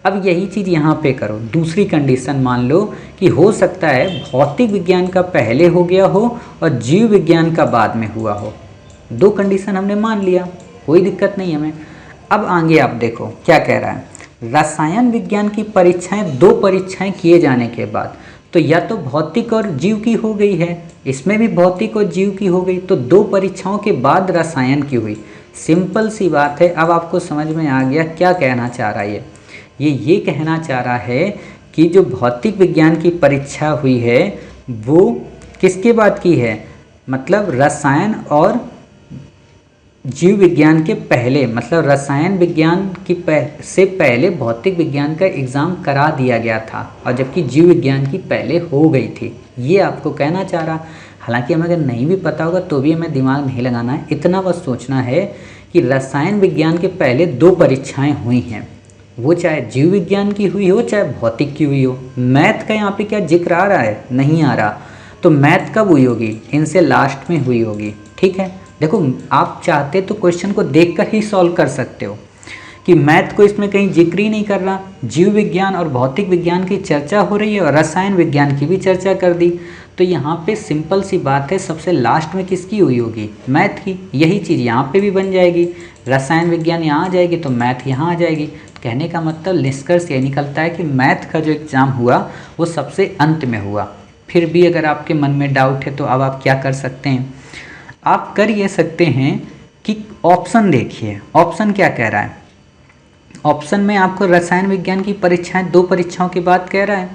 अब यही चीज़ यहाँ पे करो। दूसरी कंडीशन मान लो कि हो सकता है भौतिक विज्ञान का पहले हो गया हो और जीव विज्ञान का बाद में हुआ हो। 2 कंडीशन हमने मान लिया, कोई दिक्कत नहीं हमें। अब आगे आप देखो क्या कह रहा है, रसायन विज्ञान की परीक्षाएं 2 परीक्षाएं किए जाने के बाद, तो या तो भौतिक और जीव की हो गई है, इसमें भी भौतिक और जीव की हो गई, तो 2 परीक्षाओं के बाद रसायन की हुई। सिंपल सी बात है। अब आपको समझ में आ गया क्या कहना चाह रहा है। ये कहना चाह रहा है कि जो भौतिक विज्ञान की परीक्षा हुई है वो किसके बाद की है, मतलब रसायन और जीव विज्ञान के पहले, मतलब रसायन विज्ञान की से पहले भौतिक विज्ञान का एग्ज़ाम करा दिया गया था और जबकि जीव विज्ञान की पहले हो गई थी। ये आपको कहना चाह रहा। हालांकि हमें अगर नहीं भी पता होगा तो भी हमें दिमाग नहीं लगाना है, इतना बस सोचना है कि रसायन विज्ञान के पहले 2 परीक्षाएं हुई हैं, वो चाहे जीव विज्ञान की हुई हो चाहे भौतिक की हुई हो। मैथ का यहाँ पे क्या जिक्र आ रहा है, नहीं आ रहा। तो मैथ कब हुई होगी, इनसे लास्ट में हुई होगी, ठीक है। देखो आप चाहते तो क्वेश्चन को देखकर ही सॉल्व कर सकते हो कि मैथ को इसमें कहीं जिक्र ही नहीं कर रहा, जीव विज्ञान और भौतिक विज्ञान की चर्चा हो रही है और रसायन विज्ञान की भी चर्चा कर दी। तो यहाँ पे सिंपल सी बात है, सबसे लास्ट में किसकी हुई होगी, मैथ की। यही चीज़ यहाँ पे भी बन जाएगी, रसायन विज्ञान यहाँ आ जाएगी तो मैथ यहाँ आ जाएगी। कहने का मतलब निष्कर्ष ये निकलता है कि मैथ का जो एग्ज़ाम हुआ वो सबसे अंत में हुआ। फिर भी अगर आपके मन में डाउट है तो अब आप क्या कर सकते हैं, आप कर ये सकते हैं कि ऑप्शन देखिए, ऑप्शन क्या कह रहा है। ऑप्शन में आपको रसायन विज्ञान की परीक्षाएं 2 परीक्षाओं के बाद कह रहा है,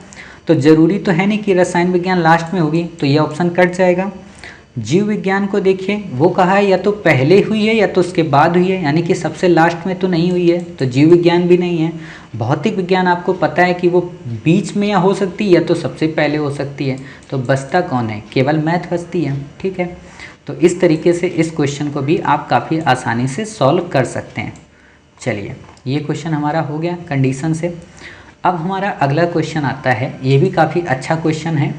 तो ज़रूरी तो है नहीं कि रसायन विज्ञान लास्ट में होगी, तो ये ऑप्शन कट जाएगा। जीव विज्ञान को देखिए, वो कहा है या तो पहले हुई है या तो उसके बाद हुई है, यानी कि सबसे लास्ट में तो नहीं हुई है, तो जीव विज्ञान भी नहीं है। भौतिक विज्ञान आपको पता है कि वो बीच में या हो सकती है या तो सबसे पहले हो सकती है, तो बचता कौन है, केवल मैथ बचती है, ठीक है। तो इस तरीके से इस क्वेश्चन को भी आप काफ़ी आसानी से सॉल्व कर सकते हैं। चलिए ये क्वेश्चन हमारा हो गया कंडीशन से। अब हमारा अगला क्वेश्चन आता है, ये भी काफ़ी अच्छा क्वेश्चन है।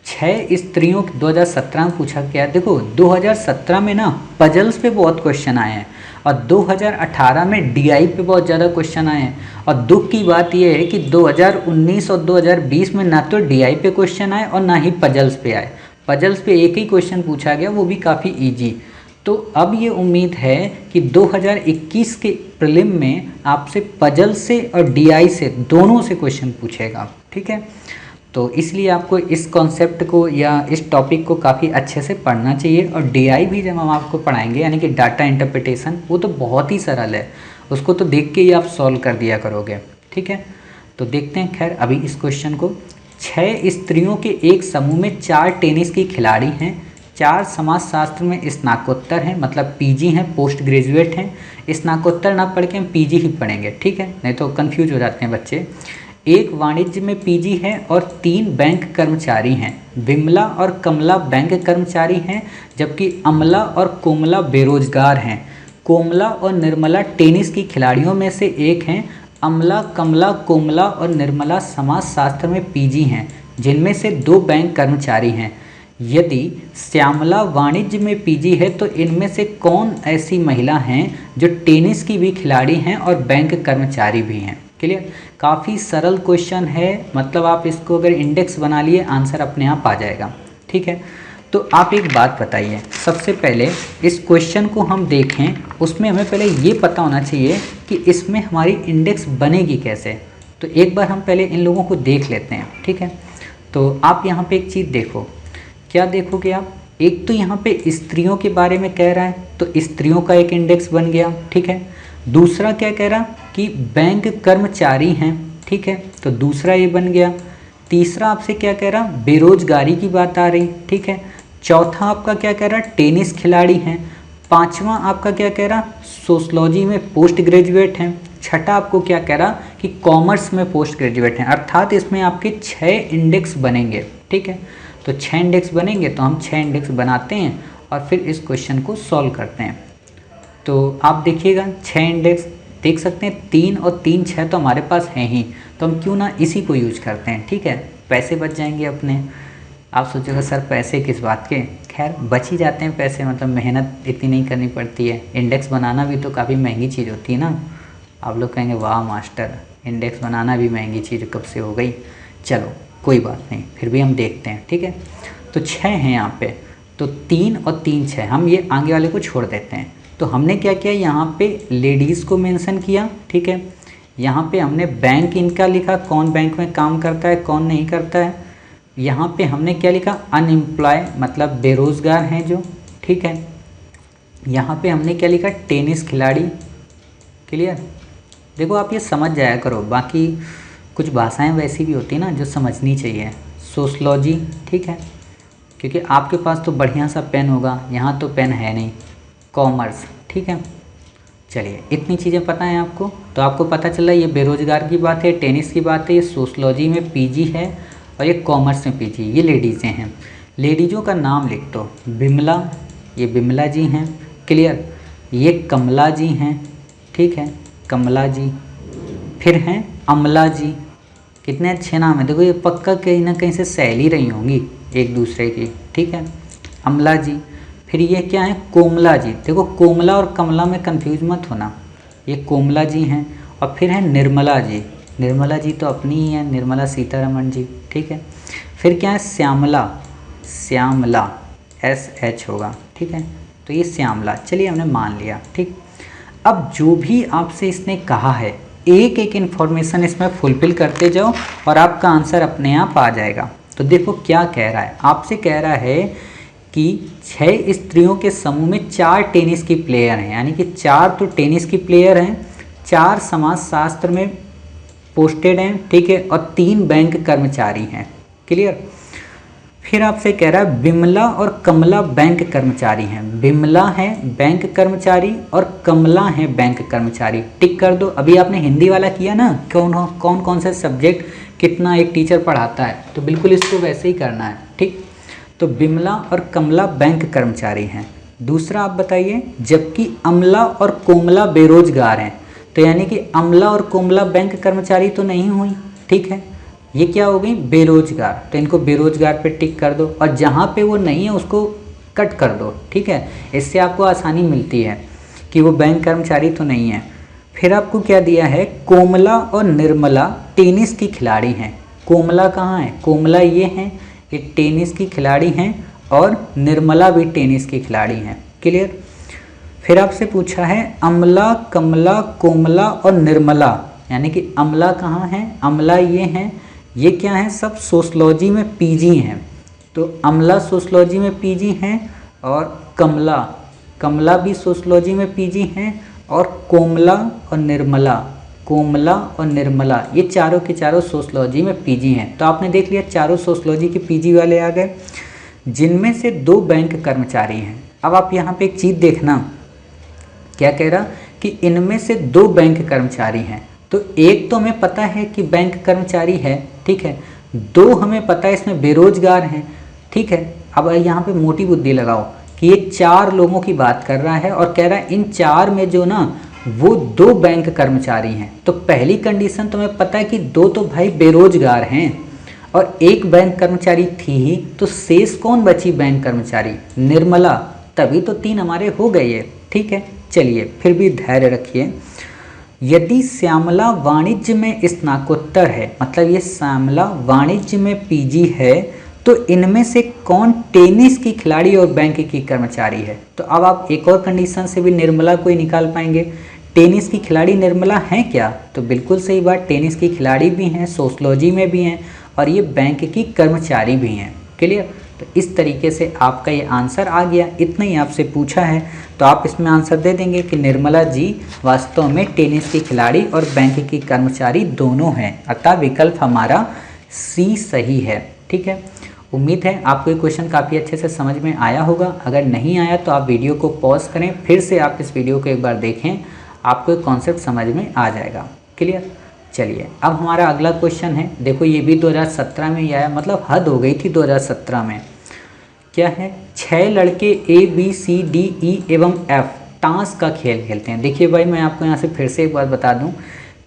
6 स्त्रियों 2017 में पूछा गया। देखो 2017 में ना पजल्स पे बहुत क्वेश्चन आए हैं और 2018 में डीआई पे बहुत ज़्यादा क्वेश्चन आए हैं। और दुख की बात यह है कि 2019 और 2020 में ना तो डीआई पे क्वेश्चन आए और ना ही पजल्स पे आए। पजल्स पे एक ही क्वेश्चन पूछा गया, वो भी काफ़ी ईजी। तो अब ये उम्मीद है कि 2021 के प्रीलिम में आपसे पजल से और डीआई से दोनों से क्वेश्चन पूछेगा, ठीक है। तो इसलिए आपको इस कॉन्सेप्ट को या इस टॉपिक को काफ़ी अच्छे से पढ़ना चाहिए। और डीआई भी जब हम आपको पढ़ाएंगे, यानी कि डाटा इंटरप्रिटेशन, वो तो बहुत ही सरल है, उसको तो देख के ही आप सॉल्व कर दिया करोगे, ठीक है। तो देखते हैं खैर अभी इस क्वेश्चन को। 6 स्त्रियों के एक समूह में 4 टेनिस की खिलाड़ी हैं, 4 समाजशास्त्र में स्नातकोत्तर हैं, मतलब पीजी हैं, पोस्ट ग्रेजुएट हैं। स्नातकोत्तर ना पढ़ के हम पीजी ही पढ़ेंगे, ठीक है, नहीं तो कंफ्यूज हो जाते हैं बच्चे। एक वाणिज्य में पीजी है और 3 बैंक कर्मचारी हैं। विमला और कमला बैंक कर्मचारी हैं, जबकि अमला और कोमला बेरोजगार हैं। कोमला और निर्मला टेनिस की खिलाड़ियों में से एक हैं। अमला, कमला, कोमला और निर्मला समाजशास्त्र में पीजी हैं, जिनमें से 2 बैंक कर्मचारी हैं। यदि श्यामला वाणिज्य में पीजी है तो इनमें से कौन ऐसी महिला हैं जो टेनिस की भी खिलाड़ी हैं और बैंक कर्मचारी भी हैं। क्लियर, काफ़ी सरल क्वेश्चन है, मतलब आप इसको अगर इंडेक्स बना लिए आंसर अपने आप आ जाएगा। ठीक है, तो आप एक बात बताइए, सबसे पहले इस क्वेश्चन को हम देखें, उसमें हमें पहले ये पता होना चाहिए कि इसमें हमारी इंडेक्स बनेगी कैसे। तो एक बार हम पहले इन लोगों को देख लेते हैं। ठीक है, तो आप यहाँ पे एक चीज़ देखो, क्या देखोगे आप, एक तो यहाँ पे स्त्रियों के बारे में कह रहा है तो स्त्रियों का एक इंडेक्स बन गया। ठीक है, दूसरा क्या कह रहा कि बैंक कर्मचारी हैं। ठीक है, तो दूसरा ये बन गया। तीसरा आपसे क्या कह रहा, बेरोजगारी की बात आ रही। ठीक है, चौथा आपका क्या कह रहा, टेनिस खिलाड़ी हैं। पांचवा आपका क्या कह रहा, सोशलॉजी में पोस्ट ग्रेजुएट हैं। छठा आपको क्या कह रहा कि कॉमर्स में पोस्ट ग्रेजुएट हैं। अर्थात इसमें आपके 6 इंडेक्स बनेंगे। ठीक है, तो 6 इंडेक्स बनेंगे, तो हम 6 इंडेक्स बनाते हैं और फिर इस क्वेश्चन को सॉल्व करते हैं। तो आप देखिएगा 6 इंडेक्स देख सकते हैं, 3 और 3 6 तो हमारे पास हैं ही, तो हम क्यों ना इसी को यूज करते हैं। ठीक है, पैसे बच जाएंगे अपने। आप सोचोगे सर पैसे किस बात के, खैर बच ही जाते हैं पैसे, मतलब मेहनत इतनी नहीं करनी पड़ती है। इंडेक्स बनाना भी तो काफ़ी महंगी चीज़ होती है ना। आप लोग कहेंगे वाह मास्टर, इंडेक्स बनाना भी महंगी चीज़ कब से हो गई। चलो कोई बात नहीं, फिर भी हम देखते हैं। ठीक है, तो 6 हैं यहाँ पे, तो 3 और 3 6, हम ये आगे वाले को छोड़ देते हैं। तो हमने क्या किया, यहाँ पे लेडीज़ को मेंशन किया। ठीक है, यहाँ पे हमने बैंक इनका लिखा, कौन बैंक में काम करता है कौन नहीं करता है। यहाँ पे हमने क्या लिखा, अनएम्प्लॉय मतलब बेरोज़गार हैं जो। ठीक है, यहाँ पे हमने क्या लिखा, टेनिस खिलाड़ी। क्लियर, देखो आप ये समझ जाया करो, बाकी कुछ भाषाएं वैसी भी होती है ना जो समझनी चाहिए। सोशलॉजी, ठीक है, क्योंकि आपके पास तो बढ़िया सा पेन होगा, यहाँ तो पेन है नहीं। कॉमर्स, ठीक है, चलिए इतनी चीज़ें पता हैं आपको, तो आपको पता चला ये बेरोजगार की बात है, टेनिस की बात है, ये सोशलॉजी में पीजी है और ये कॉमर्स में पीजी, ये लेडीज़ें हैं। लेडीज़ों का नाम लिख दो, बिमला, ये बिमला जी हैं। क्लियर, ये कमला जी हैं। ठीक है, कमला जी। फिर हैं अमला जी, कितने अच्छे नाम है, देखो ये पक्का कहीं ना कहीं से सहेली रही होंगी एक दूसरे की। ठीक है, अमला जी। फिर ये क्या है, कोमला जी। देखो कोमला और कमला में कंफ्यूज मत होना, ये कोमला जी हैं। और फिर है निर्मला जी, निर्मला जी तो अपनी ही है, निर्मला सीतारमण जी। ठीक है, फिर क्या है, श्यामला, श्यामला SH होगा। ठीक है, तो ये श्यामला, चलिए हमने मान लिया। ठीक, अब जो भी आपसे इसने कहा है एक एक इन्फॉर्मेशन इसमें फुलफिल करते जाओ और आपका आंसर अपने आप आ जाएगा। तो देखो क्या कह रहा है, आपसे कह रहा है कि 6 स्त्रियों के समूह में 4 टेनिस की प्लेयर हैं, यानी कि 4 तो टेनिस की प्लेयर हैं, 4 समाजशास्त्र में पोस्टेड हैं। ठीक है, और 3 बैंक कर्मचारी हैं। क्लियर, फिर आपसे कह रहा है बिमला और कमला बैंक कर्मचारी हैं। बिमला है बैंक कर्मचारी और कमला है बैंक कर्मचारी। टिक कर दो। अभी आपने हिंदी वाला किया ना, कौन कौन से सब्जेक्ट कितना एक टीचर पढ़ाता है, तो बिल्कुल इसको वैसे ही करना है। ठीक, तो बिमला और कमला बैंक कर्मचारी हैं। दूसरा आप बताइए, जबकि अमला और कोमला बेरोजगार हैं, तो यानी कि अमला और कोमला बैंक कर्मचारी तो नहीं हुई। ठीक है, ये क्या हो गई, बेरोजगार, तो इनको बेरोजगार पे टिक कर दो और जहाँ पे वो नहीं है उसको कट कर दो। ठीक है, इससे आपको आसानी मिलती है कि वो बैंक कर्मचारी तो नहीं है। फिर आपको क्या दिया है, कोमला और निर्मला टेनिस की खिलाड़ी हैं। कोमला कहाँ है, कोमला ये हैं, ये टेनिस की खिलाड़ी हैं और निर्मला भी टेनिस की खिलाड़ी हैं। क्लियर, फिर आपसे पूछा है अमला, कमला, कोमला और निर्मला, यानी कि अमला कहाँ है, अमला ये हैं, ये क्या है, सब सोशलॉजी में पीजी हैं। तो अमला सोशलॉजी में पीजी हैं और कमला, कमला भी सोशलॉजी में पीजी हैं और कोमला और निर्मला, कोमला और निर्मला ये चारों के चारों सोशलॉजी में पीजी हैं। तो आपने देख लिया चारों सोशलॉजी के पीजी वाले आ गए, जिनमें से 2 बैंक कर्मचारी हैं। अब आप यहाँ पे एक चीज़ देखना, क्या कह रहा कि इनमें से 2 बैंक कर्मचारी हैं। तो एक तो हमें पता है कि बैंक कर्मचारी है, ठीक है, 2 हमें पता है इसमें बेरोजगार हैं। ठीक है, अब यहाँ पे मोटी बुद्धि लगाओ कि ये 4 लोगों की बात कर रहा है और कह रहा है इन 4 में जो ना वो 2 बैंक कर्मचारी हैं। तो पहली कंडीशन तो हमें पता है कि 2 तो भाई बेरोजगार हैं। और एक बैंक कर्मचारी थी ही, तो शेष कौन बची बैंक कर्मचारी? निर्मला। तभी तो 3 हमारे हो गए ये। ठीक है, चलिए फिर भी धैर्य रखिए। यदि श्यामला वाणिज्य में स्नातकोत्तर है, मतलब ये श्यामला वाणिज्य में पीजी है, तो इनमें से कौन टेनिस की खिलाड़ी और बैंक की कर्मचारी है? तो अब आप एक और कंडीशन से भी निर्मला को ही निकाल पाएंगे। टेनिस की खिलाड़ी निर्मला हैं क्या? तो बिल्कुल सही बात, टेनिस की खिलाड़ी भी हैं, सोशलॉजी में भी हैं और ये बैंक की कर्मचारी भी हैं। क्लियर? तो इस तरीके से आपका ये आंसर आ गया। इतना ही आपसे पूछा है तो आप इसमें आंसर दे देंगे कि निर्मला जी वास्तव में टेनिस की खिलाड़ी और बैंक की कर्मचारी दोनों हैं, अतः विकल्प हमारा सी सही है। ठीक है, उम्मीद है आपको ये क्वेश्चन काफ़ी अच्छे से समझ में आया होगा। अगर नहीं आया तो आप वीडियो को पॉज करें, फिर से आप इस वीडियो को एक बार देखें, आपको एक कॉन्सेप्ट समझ में आ जाएगा। क्लियर? चलिए अब हमारा अगला क्वेश्चन है। देखो ये भी 2017 में ही आया, मतलब हद हो गई थी 2017 में। क्या है? 6 लड़के ABCDE एवं F टांस का खेल खेलते हैं। देखिए भाई, मैं आपको यहाँ से फिर से एक बात बता दूं,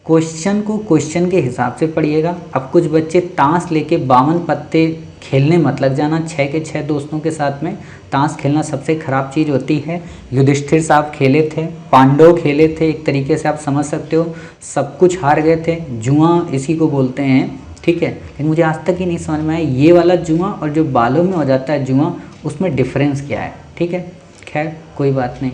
क्वेश्चन को क्वेश्चन के हिसाब से पढ़िएगा। अब कुछ बच्चे ताश लेके 52 पत्ते खेलने मत लग जाना 6 के 6 दोस्तों के साथ में। ताश खेलना सबसे ख़राब चीज़ होती है। युधिष्ठिर साहब खेले थे, पांडव खेले थे, एक तरीके से आप समझ सकते हो, सब कुछ हार गए थे। जुआ इसी को बोलते हैं। ठीक है, लेकिन मुझे आज तक ही नहीं समझ में आया ये वाला जुआ और जो बालों में हो जाता है जुआ, उसमें डिफरेंस क्या है। ठीक है, खैर कोई बात नहीं।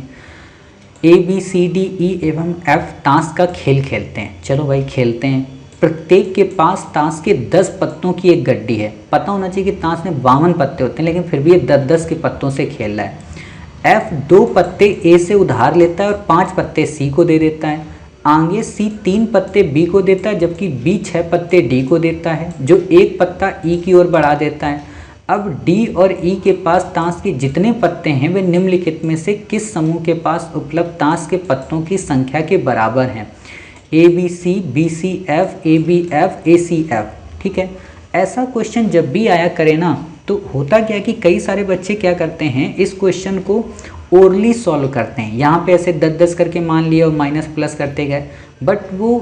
ABCDE एवं F ताश का खेल खेलते हैं। चलो भाई खेलते हैं। प्रत्येक के पास ताश के 10 पत्तों की एक गड्डी है। पता होना चाहिए कि ताश में 52 पत्ते होते हैं, लेकिन फिर भी ये 10-10 के पत्तों से खेल रहा है। F 2 पत्ते A से उधार लेता है और 5 पत्ते C को दे देता है। आगे C 3 पत्ते B को देता है, जबकि B 6 पत्ते D को देता है, जो एक पत्ता E की ओर बढ़ा देता है। अब D और E के पास ताश के जितने पत्ते हैं वे निम्नलिखित में से किस समूह के पास उपलब्ध ताश के पत्तों की संख्या के बराबर हैं? ABC, BCF, ABF, ACF। ठीक है, ऐसा क्वेश्चन जब भी आया करे ना, तो होता क्या कि कई सारे बच्चे क्या करते हैं, इस क्वेश्चन को ओरली सॉल्व करते हैं। यहाँ पे ऐसे 10-10 करके मान लिए और माइनस प्लस करते गए, बट वो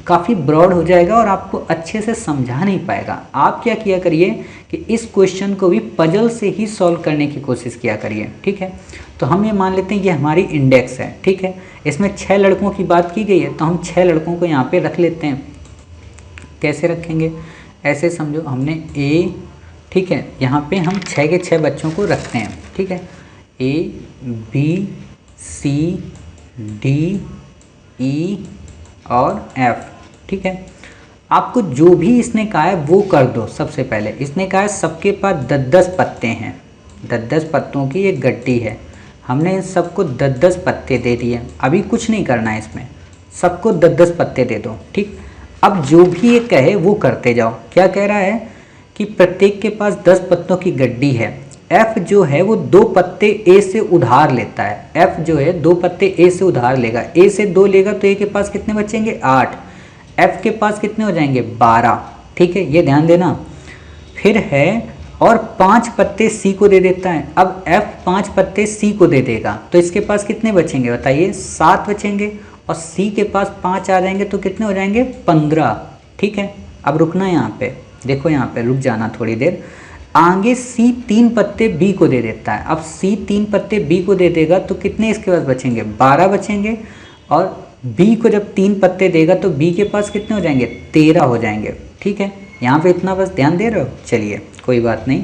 काफ़ी ब्रॉड हो जाएगा और आपको अच्छे से समझा नहीं पाएगा। आप क्या किया करिए कि इस क्वेश्चन को भी पजल से ही सॉल्व करने की कोशिश किया करिए। ठीक है, तो हम ये मान लेते हैं कि हमारी इंडेक्स है। ठीक है, इसमें 6 लड़कों की बात की गई है, तो हम 6 लड़कों को यहाँ पे रख लेते हैं। कैसे रखेंगे? ऐसे समझो, हमने A, ठीक है, यहाँ पे हम 6 के 6 बच्चों को रखते हैं। ठीक है, A, B, C, D, E और F। ठीक है, आपको जो भी इसने कहा है वो कर दो। सबसे पहले इसने कहा है सबके पास 10-10 पत्ते हैं, 10-10 पत्तों की एक गड्डी है। हमने इन सबको 10-10 पत्ते दे दिए। अभी कुछ नहीं करना है इसमें, सबको 10-10 पत्ते दे दो। ठीक, अब जो भी ये कहे वो करते जाओ। क्या कह रहा है कि प्रत्येक के पास 10 पत्तों की गड्डी है। F जो है वो 2 पत्ते A से उधार लेता है। F जो है 2 पत्ते A से उधार लेगा। A से 2 लेगा तो A के पास कितने बचेंगे? 8। F के पास कितने हो जाएंगे? 12। ठीक है, ये ध्यान देना। फिर है और 5 पत्ते C को दे देता है। अब F 5 पत्ते C को दे देगा तो इसके पास कितने बचेंगे बताइए? 7 बचेंगे। और C के पास 5 आ जाएंगे तो कितने हो जाएंगे? 15। ठीक है, अब रुकना यहाँ पे, देखो यहाँ पे रुक जाना थोड़ी देर। आगे C 3 पत्ते B को दे देता है। अब C 3 पत्ते B को दे देगा तो कितने इसके पास बचेंगे? 12 बचेंगे। और B को जब 3 पत्ते देगा तो B के पास कितने हो जाएंगे? 13 हो जाएंगे। ठीक है, यहाँ पे इतना बस ध्यान दे रहे हो? चलिए कोई बात नहीं।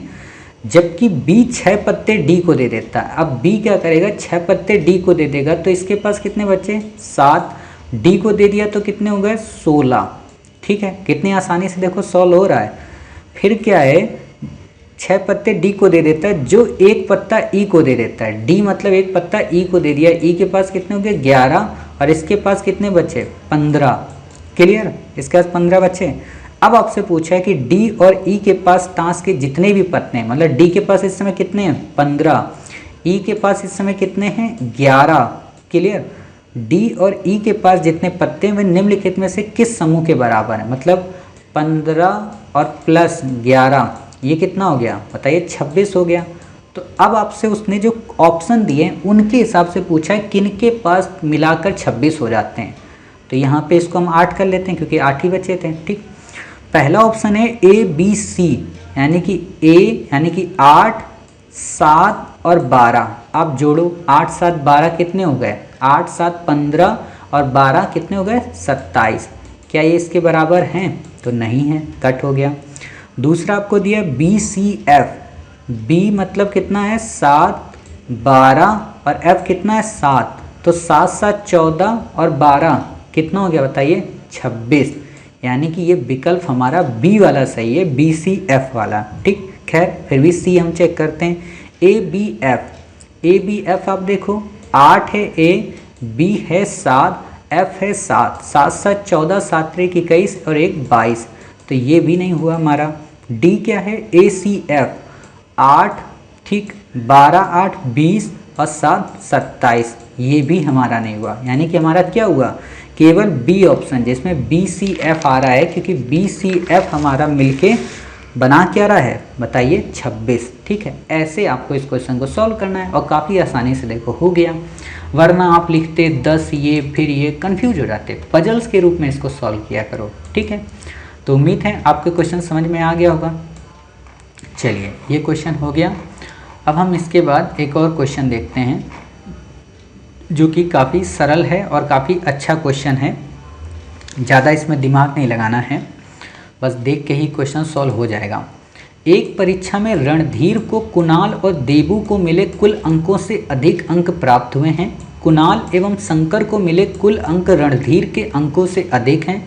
जबकि B 6 पत्ते D को दे देता है। अब B क्या करेगा? 6 पत्ते D को दे देगा तो इसके पास कितने बचे? 7। D को दे दिया तो कितने हो गए? 16। ठीक है, कितनी आसानी से देखो सॉल्व हो रहा है। फिर क्या है? 6 पत्ते D को दे देता है, जो एक पत्ता E को दे देता है। D मतलब एक पत्ता E को दे दिया। E के पास कितने हो गए? 11। और इसके पास कितने बचे? 15। क्लियर, इसके पास 15 बचे। अब आपसे पूछा है कि D और E के पास ताश के जितने भी पत्ते हैं, मतलब D के पास इस समय कितने हैं? 15। E के पास इस समय कितने हैं? 11। क्लियर, D और E के पास जितने पत्ते हैं वे निम्नलिखित में से किस समूह के बराबर है? मतलब 15 और प्लस 11, ये कितना हो गया बताइए? 26 हो गया। तो अब आपसे उसने जो ऑप्शन दिए उनके हिसाब से पूछा है किनके पास मिलाकर 26 हो जाते हैं। तो यहाँ पे इसको हम 8 कर लेते हैं क्योंकि 8 ही बचे थे। ठीक, पहला ऑप्शन है ए बी सी, यानी कि ए यानी कि 8, 7 और 12। आप जोड़ो, 8, 7, 12 कितने हो गए? 8, 7, 15 और 12 कितने हो गए? 27। क्या ये इसके बराबर हैं? तो नहीं है, कट हो गया। दूसरा आपको दिया बी सी एफ। बी मतलब कितना है? 7, 12 और एफ कितना है? 7। तो 7, 7, 14 और 12 कितना हो गया बताइए? 26। यानी कि ये विकल्प हमारा बी वाला सही है, बी सी एफ वाला। ठीक, खैर फिर भी सी हम चेक करते हैं। A B F, A B F आप देखो, 8 है ए, बी है 7, एफ है 7। 7, 7, 14, 7, 3, 21 और 1, 22। तो ये भी नहीं हुआ हमारा। डी क्या है? ए सी एफ, 8, ठीक, 12, 8, 20 और 7, 27। ये भी हमारा नहीं हुआ। यानी कि हमारा क्या हुआ? केवल बी ऑप्शन, जिसमें बी सी एफ आ रहा है, क्योंकि बी सी एफ हमारा मिलके बना क्या रहा है बताइए? 26। ठीक है, ऐसे आपको इस क्वेश्चन को सॉल्व करना है और काफ़ी आसानी से देखो हो गया। वरना आप लिखते 10 ये फिर ये, कंफ्यूज हो जाते। पजल्स के रूप में इसको सॉल्व किया करो। ठीक है, तो उम्मीद है आपके क्वेश्चन समझ में आ गया होगा। चलिए, ये क्वेश्चन हो गया। अब हम इसके बाद एक और क्वेश्चन देखते हैं जो कि काफ़ी सरल है और काफ़ी अच्छा क्वेश्चन है। ज़्यादा इसमें दिमाग नहीं लगाना है, बस देख के ही क्वेश्चन सॉल्व हो जाएगा। एक परीक्षा में रणधीर को कुणाल और देबू को मिले कुल अंकों से अधिक अंक प्राप्त हुए हैं। कुणाल एवं शंकर को मिले कुल अंक रणधीर के अंकों से अधिक हैं।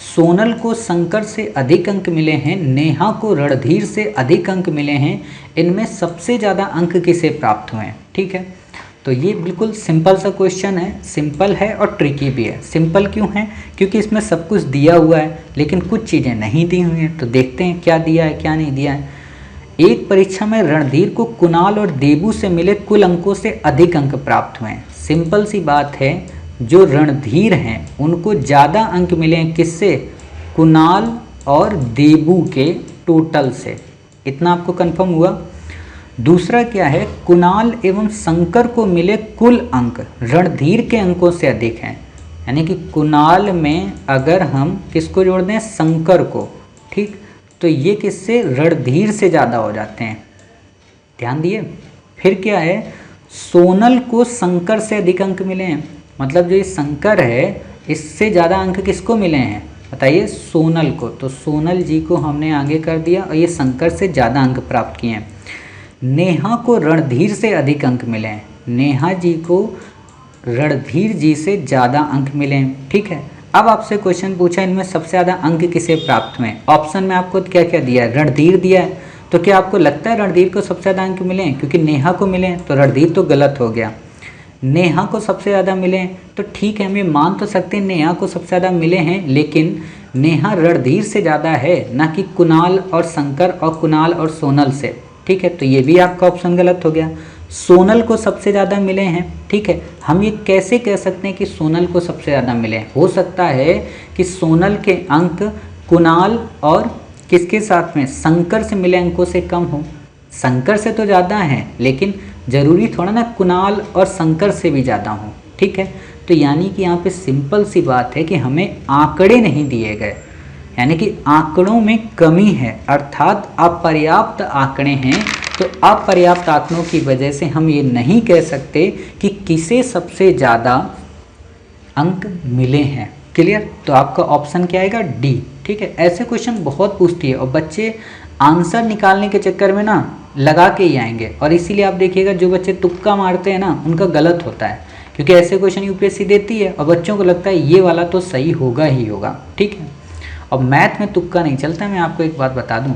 सोनल को शंकर से अधिक अंक मिले हैं। नेहा को रणधीर से अधिक अंक मिले हैं। इनमें सबसे ज़्यादा अंक किसे प्राप्त हुए हैं? ठीक है, तो ये बिल्कुल सिंपल सा क्वेश्चन है। सिंपल है और ट्रिकी भी है। सिंपल क्यों है? क्योंकि इसमें सब कुछ दिया हुआ है, लेकिन कुछ चीज़ें नहीं दी हुई हैं। तो देखते हैं क्या दिया है क्या नहीं दिया है। एक परीक्षा में रणधीर को कुणाल और देबू से मिले कुल अंकों से अधिक अंक प्राप्त हुए हैं। सिंपल सी बात है, जो रणधीर हैं उनको ज़्यादा अंक मिले हैं किससे? कुणाल और देबू के टोटल से। इतना आपको कंफर्म हुआ। दूसरा क्या है? कुणाल एवं शंकर को मिले कुल अंक रणधीर के अंकों से अधिक हैं। यानी कि कुणाल में अगर हम किसको जोड़ दें? शंकर को, ठीक, तो ये किससे? रणधीर से ज़्यादा हो जाते हैं। ध्यान दिए। फिर क्या है? सोनल को शंकर से अधिक अंक मिले हैं। मतलब जो ये शंकर है इससे ज़्यादा अंक किसको मिले हैं बताइए? सोनल को। तो सोनल जी को हमने आगे कर दिया और ये शंकर से ज़्यादा अंक प्राप्त किए हैं। नेहा को रणधीर से अधिक अंक मिले हैं। नेहा जी को रणधीर जी से ज़्यादा अंक मिले हैं। ठीक है, अब आपसे क्वेश्चन पूछा इनमें सबसे ज़्यादा अंक किसे प्राप्त हुए? ऑप्शन में आपको क्या क्या दिया है? रणधीर दिया है। तो क्या आपको लगता है रणधीर को सबसे ज़्यादा अंक मिले हैं? क्योंकि नेहा को मिले हैं, तो रणधीर तो गलत हो गया। नेहा को सबसे ज़्यादा मिले हैं, तो ठीक है, हमें मान तो सकते हैं नेहा को सबसे ज़्यादा मिले हैं, लेकिन नेहा रणधीर से ज़्यादा है, ना कि कुणाल और शंकर और कुणाल और सोनल से। ठीक है, तो ये भी आपका ऑप्शन गलत हो गया। सोनल को सबसे ज़्यादा मिले हैं। ठीक है, हम ये कैसे कह सकते हैं कि सोनल को सबसे ज़्यादा मिले हैं? हो सकता है कि सोनल के अंक कुणाल और किसके साथ में? शंकर से मिले अंकों से कम हो। शंकर से तो ज़्यादा हैं, लेकिन ज़रूरी थोड़ा ना कुणाल और शंकर से भी ज़्यादा हो। ठीक है, तो यानी कि यहाँ पे सिंपल सी बात है कि हमें आंकड़े नहीं दिए गए, यानी कि आंकड़ों में कमी है, अर्थात अपर्याप्त आंकड़े हैं। तो अपर्याप्त आंकड़ों की वजह से हम ये नहीं कह सकते कि किसे सबसे ज़्यादा अंक मिले हैं। क्लियर? तो आपका ऑप्शन क्या आएगा? डी। ठीक है, ऐसे क्वेश्चन बहुत पूछती है और बच्चे आंसर निकालने के चक्कर में ना लगा के ही आएंगे, और इसीलिए आप देखिएगा जो बच्चे तुक्का मारते हैं ना उनका गलत होता है, क्योंकि ऐसे क्वेश्चन यूपीएससी देती है और बच्चों को लगता है ये वाला तो सही होगा ही होगा। ठीक है, और मैथ में तुक्का नहीं चलता। मैं आपको एक बात बता दूं,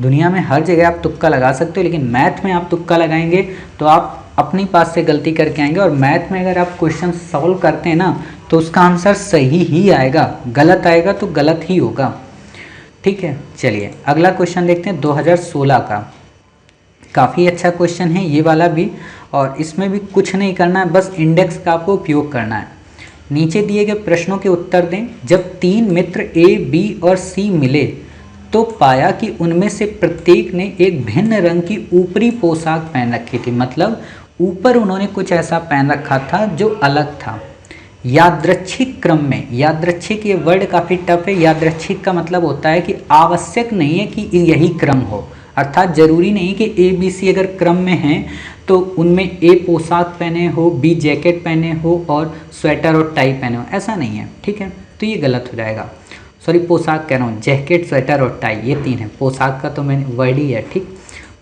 दुनिया में हर जगह आप तुक्का लगा सकते हो, लेकिन मैथ में आप तुक्का लगाएंगे तो आप अपनी पास से गलती करके आएंगे। और मैथ में अगर आप क्वेश्चन सॉल्व करते हैं ना तो उसका आंसर सही ही आएगा, गलत आएगा तो गलत ही होगा। ठीक है, चलिए अगला क्वेश्चन देखते हैं 2016 का। काफ़ी अच्छा क्वेश्चन है ये वाला भी, और इसमें भी कुछ नहीं करना है, बस इंडेक्स का आपको उपयोग करना है। नीचे दिए गए प्रश्नों के उत्तर दें। जब 3 मित्र ए, बी और सी मिले तो पाया कि उनमें से प्रत्येक ने एक भिन्न रंग की ऊपरी पोशाक पहन रखी थी। मतलब ऊपर उन्होंने कुछ ऐसा पहन रखा था जो अलग था। यादृच्छिक क्रम में, यादृच्छिक ये वर्ड काफ़ी टफ है। यादृच्छिक का मतलब होता है कि आवश्यक नहीं है कि यही क्रम हो, अर्थात जरूरी नहीं कि ए बी सी अगर क्रम में हैं तो उनमें ए पोशाक पहने हो, बी जैकेट पहने हो और स्वेटर और टाई पहने हो, ऐसा नहीं है, ठीक है। तो ये गलत हो जाएगा। सॉरी, पोशाक कह रहा हूँ, जैकेट स्वेटर और टाई ये तीन है, पोशाक का तो मैंने वर्ड ही है, ठीक।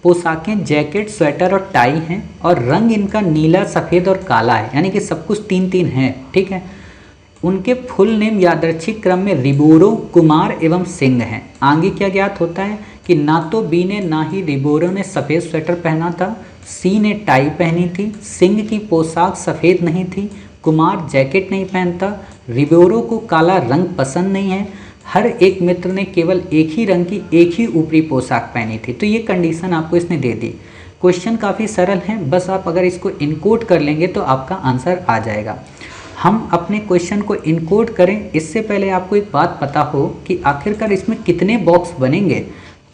पोशाकें जैकेट स्वेटर और टाई हैं और रंग इनका नीला सफ़ेद और काला है, यानी कि सब कुछ तीन तीन है, ठीक है। उनके फुल नेम यादृच्छिक क्रम में रिबोरो, कुमार एवं सिंह हैं। आगे क्या ज्ञात होता है कि ना तो बी ने ना ही रिबोरो ने सफ़ेद स्वेटर पहना था, सी ने टाई पहनी थी, सिंह की पोशाक सफ़ेद नहीं थी, कुमार जैकेट नहीं पहनता, रिबोरो को काला रंग पसंद नहीं है, हर एक मित्र ने केवल एक ही रंग की एक ही ऊपरी पोशाक पहनी थी। तो ये कंडीशन आपको इसने दे दी। क्वेश्चन काफ़ी सरल है, बस आप अगर इसको इनकोड कर लेंगे तो आपका आंसर आ जाएगा। हम अपने क्वेश्चन को इनकोड करें इससे पहले आपको एक बात पता हो कि आखिरकार इसमें कितने बॉक्स बनेंगे।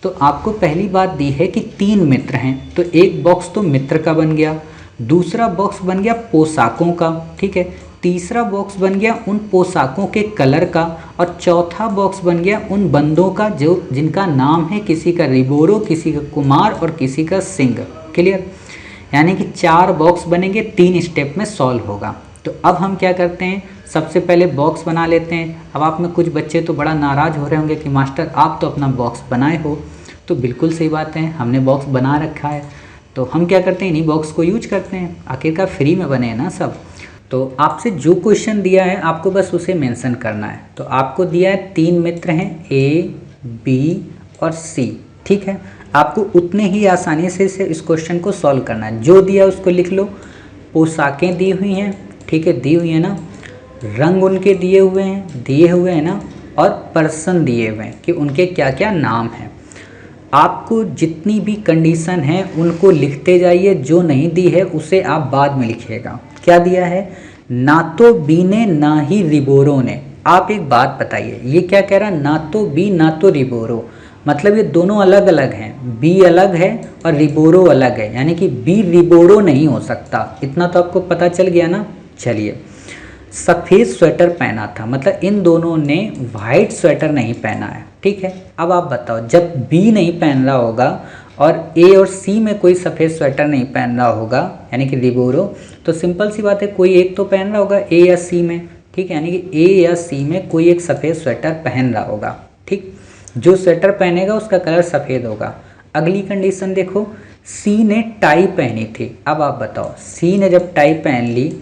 तो आपको पहली बात दी है कि 3 मित्र हैं, तो एक बॉक्स तो मित्र का बन गया, दूसरा बॉक्स बन गया पोशाकों का, ठीक है, तीसरा बॉक्स बन गया उन पोशाकों के कलर का और चौथा बॉक्स बन गया उन बंदों का जो जिनका नाम है, किसी का रिबोरो, किसी का कुमार और किसी का सिंह। क्लियर? यानी कि 4 बॉक्स बनेंगे, 3 स्टेप में सॉल्व होगा। तो अब हम क्या करते हैं, सबसे पहले बॉक्स बना लेते हैं। अब आप में कुछ बच्चे तो बड़ा नाराज़ हो रहे होंगे कि मास्टर आप तो अपना बॉक्स बनाए हो। तो बिल्कुल सही बात है, हमने बॉक्स बना रखा है, तो हम क्या करते हैं, इन्हीं बॉक्स को यूज करते हैं, आखिरकार फ्री में बने हैं ना सब। तो आपसे जो क्वेश्चन दिया है आपको बस उसे मेंशन करना है। तो आपको दिया है 3 मित्र हैं, ए, बी और सी, ठीक है। आपको उतने ही आसानी से इस क्वेश्चन को सॉल्व करना है। जो दिया उसको लिख लो। पोशाकें दी हुई हैं, ठीक है, दी हुई है ना, रंग उनके दिए हुए हैं ना, और पर्सन दिए हुए हैं कि उनके क्या क्या नाम हैं। आपको जितनी भी कंडीशन है उनको लिखते जाइए, जो नहीं दी है उसे आप बाद में लिखिएगा। क्या दिया है, ना तो बी ने ना ही रिबोरो ने। आप एक बात बताइए, ये क्या कह रहा है, ना तो बी ना तो रिबोरो, मतलब ये दोनों अलग अलग हैं, बी अलग है और रिबोरो अलग है, यानी कि बी रिबोरो नहीं हो सकता। इतना तो आपको पता चल गया ना। चलिए, सफ़ेद स्वेटर पहना था, मतलब इन दोनों ने वाइट स्वेटर नहीं पहना है, ठीक है। अब आप बताओ, जब बी नहीं पहन रहा होगा और ए और सी में कोई सफ़ेद स्वेटर नहीं पहन रहा होगा, यानी कि रिबोरो, तो सिंपल सी बात है कोई एक तो पहन रहा होगा ए या सी में, ठीक है, यानी कि ए या सी में कोई एक सफ़ेद स्वेटर पहन रहा होगा, ठीक। जो स्वेटर पहनेगा उसका कलर सफ़ेद होगा। अगली कंडीशन देखो, सी ने टाई पहनी थी। अब आप बताओ, सी ने जब टाई पहन ली,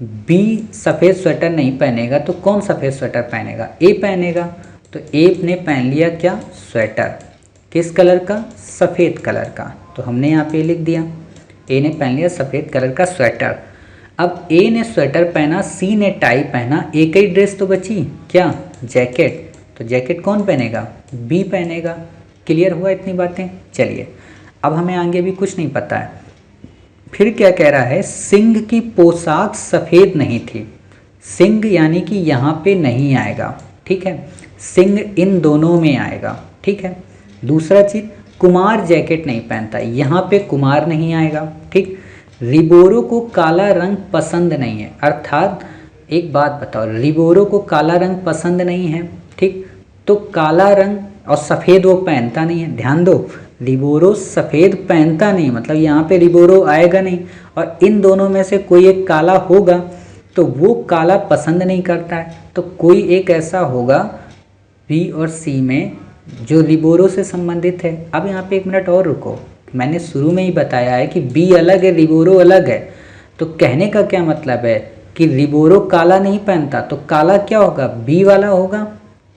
बी सफ़ेद स्वेटर नहीं पहनेगा तो कौन सफ़ेद स्वेटर पहनेगा, ए पहनेगा। तो ए ने पहन लिया क्या, स्वेटर, किस कलर का, सफ़ेद कलर का। तो हमने यहाँ पे लिख दिया, ए ने पहन लिया सफ़ेद कलर का स्वेटर। अब ए ने स्वेटर पहना, सी ने टाई पहना, एक ही ड्रेस तो बची क्या, जैकेट। तो जैकेट कौन पहनेगा, बी पहनेगा। क्लियर हुआ इतनी बातें? चलिए, अब हमें आगे भी कुछ नहीं पता है। फिर क्या कह रहा है, सिंह की पोशाक सफ़ेद नहीं थी। सिंह यानी कि यहाँ पे नहीं आएगा, ठीक है, सिंह इन दोनों में आएगा, ठीक है। दूसरा चीज़, कुमार जैकेट नहीं पहनता, यहाँ पे कुमार नहीं आएगा, ठीक। रिबोरो को काला रंग पसंद नहीं है, अर्थात एक बात बताओ, रिबोरो को काला रंग पसंद नहीं है, ठीक, तो काला रंग और सफ़ेद वो पहनता नहीं है। ध्यान दो, रिबोरो सफ़ेद पहनता नहीं, मतलब यहाँ पे रिबोरो आएगा नहीं, और इन दोनों में से कोई एक काला होगा तो वो काला पसंद नहीं करता है। तो कोई एक ऐसा होगा बी और सी में जो रिबोरो से संबंधित है। अब यहाँ पे 1 मिनट और रुको, मैंने शुरू में ही बताया है कि बी अलग है, रिबोरो अलग है। तो कहने का क्या मतलब है कि रिबोरो काला नहीं पहनता, तो काला क्या होगा, बी वाला होगा,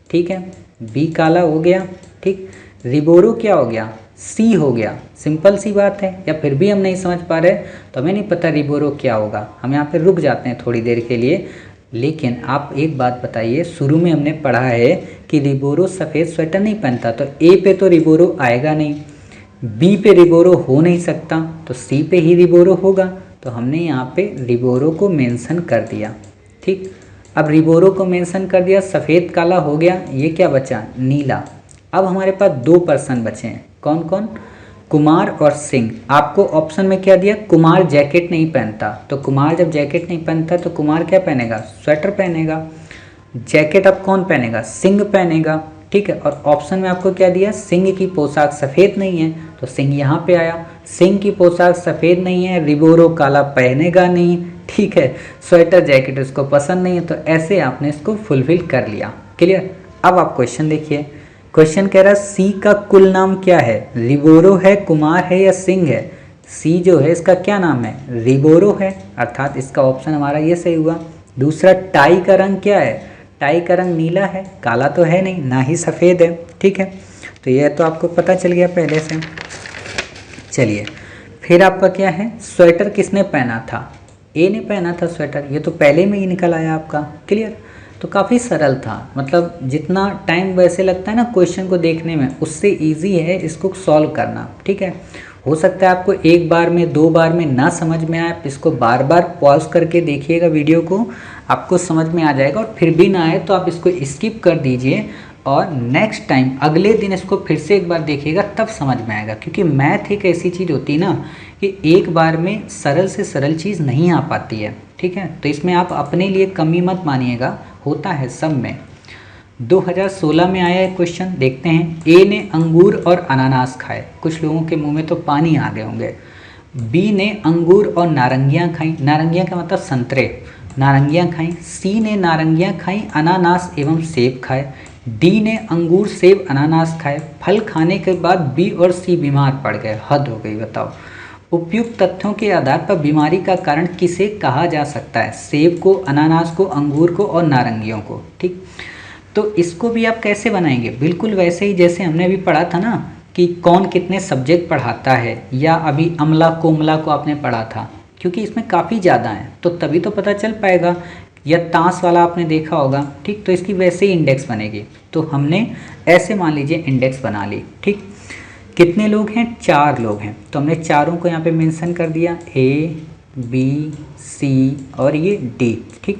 ठीक है, बी काला हो गया, ठीक। रिबोरो क्या हो गया, सी हो गया। सिंपल सी बात है। या फिर भी हम नहीं समझ पा रहे तो हमें नहीं पता रिबोरो क्या होगा, हम यहाँ पे रुक जाते हैं थोड़ी देर के लिए। लेकिन आप एक बात बताइए, शुरू में हमने पढ़ा है कि रिबोरो सफ़ेद स्वेटर नहीं पहनता, तो ए पे तो रिबोरो आएगा नहीं, बी पे रिबोरो हो नहीं सकता, तो सी पे ही रिबोरो होगा। तो हमने यहाँ पे रिबोरो को मेंशन कर दिया, ठीक। अब रिबोरो को मेंशन कर दिया, सफ़ेद काला हो गया, ये क्या बचा, नीला। अब हमारे पास 2 पर्सन बचे हैं, कौन कौन, कुमार और सिंह। आपको ऑप्शन में क्या दिया, कुमार जैकेट नहीं पहनता, तो कुमार जब जैकेट नहीं पहनता तो कुमार क्या पहनेगा, स्वेटर पहनेगा। जैकेट अब कौन पहनेगा, सिंह पहनेगा, ठीक है। और ऑप्शन में आपको क्या दिया, सिंह की पोशाक सफ़ेद नहीं है, तो सिंह यहाँ पे आया। सिंह की पोशाक सफ़ेद नहीं है, रिबोरो काला पहनेगा नहीं, ठीक है। स्वेटर जैकेट उसको पसंद नहीं है, तो ऐसे आपने इसको फुलफिल कर लिया। क्लियर। अब आप क्वेश्चन देखिए, क्वेश्चन कह रहा है सी का कुल नाम क्या है, रिबोरो है, कुमार है या सिंह है। सी जो है इसका क्या नाम है, रिबोरो है, अर्थात इसका ऑप्शन हमारा ये सही हुआ। दूसरा, टाई का रंग क्या है, टाई का रंग नीला है, काला तो है नहीं, ना ही सफ़ेद है, ठीक है। तो यह तो आपको पता चल गया पहले से। चलिए फिर आपका क्या है, स्वेटर किसने पहना था, ए ने पहना था स्वेटर, ये तो पहले में ही निकल आया आपका। क्लियर। तो काफ़ी सरल था, मतलब जितना टाइम वैसे लगता है ना क्वेश्चन को देखने में, उससे इजी है इसको सॉल्व करना, ठीक है। हो सकता है आपको एक बार में दो बार में ना समझ में आए, इसको बार बार पॉज करके देखिएगा वीडियो को, आपको समझ में आ जाएगा। और फिर भी ना आए तो आप इसको स्किप कर दीजिए और नेक्स्ट टाइम अगले दिन इसको फिर से एक बार देखिएगा, तब समझ में आएगा। क्योंकि मैथ एक ऐसी चीज़ होती है ना कि एक बार में सरल से सरल चीज़ नहीं आ पाती है, ठीक है। तो इसमें आप अपने लिए कमी मत मानिएगा, होता है सब में। 2016 में आया है क्वेश्चन, देखते हैं। ए ने अंगूर और अनानास खाए, कुछ लोगों के मुंह में तो पानी आ गए होंगे। बी ने अंगूर और नारंगियां खाई, नारंगियां का मतलब संतरे, नारंगियां खाई। सी ने नारंगियां खाई, अनानास एवं सेब खाए। डी ने अंगूर सेब अनानास खाए। फल खाने के बाद बी और सी बीमार पड़ गए, हद हो गई, बताओ। उपयुक्त तथ्यों के आधार पर बीमारी का कारण किसे कहा जा सकता है, सेब को, अनानास को, अंगूर को और नारंगियों को, ठीक। तो इसको भी आप कैसे बनाएंगे, बिल्कुल वैसे ही जैसे हमने अभी पढ़ा था ना कि कौन कितने सब्जेक्ट पढ़ाता है, या अभी अमला कोमला को आपने पढ़ा था, क्योंकि इसमें काफ़ी ज़्यादा हैं तो तभी तो पता चल पाएगा। या ताश वाला आपने देखा होगा, ठीक। तो इसकी वैसे ही इंडेक्स बनेगी, तो हमने ऐसे मान लीजिए इंडेक्स बना ली, ठीक। कितने लोग हैं, 4 लोग हैं, तो हमने चारों को यहाँ पे मेंशन कर दिया, ए बी सी और ये डी, ठीक।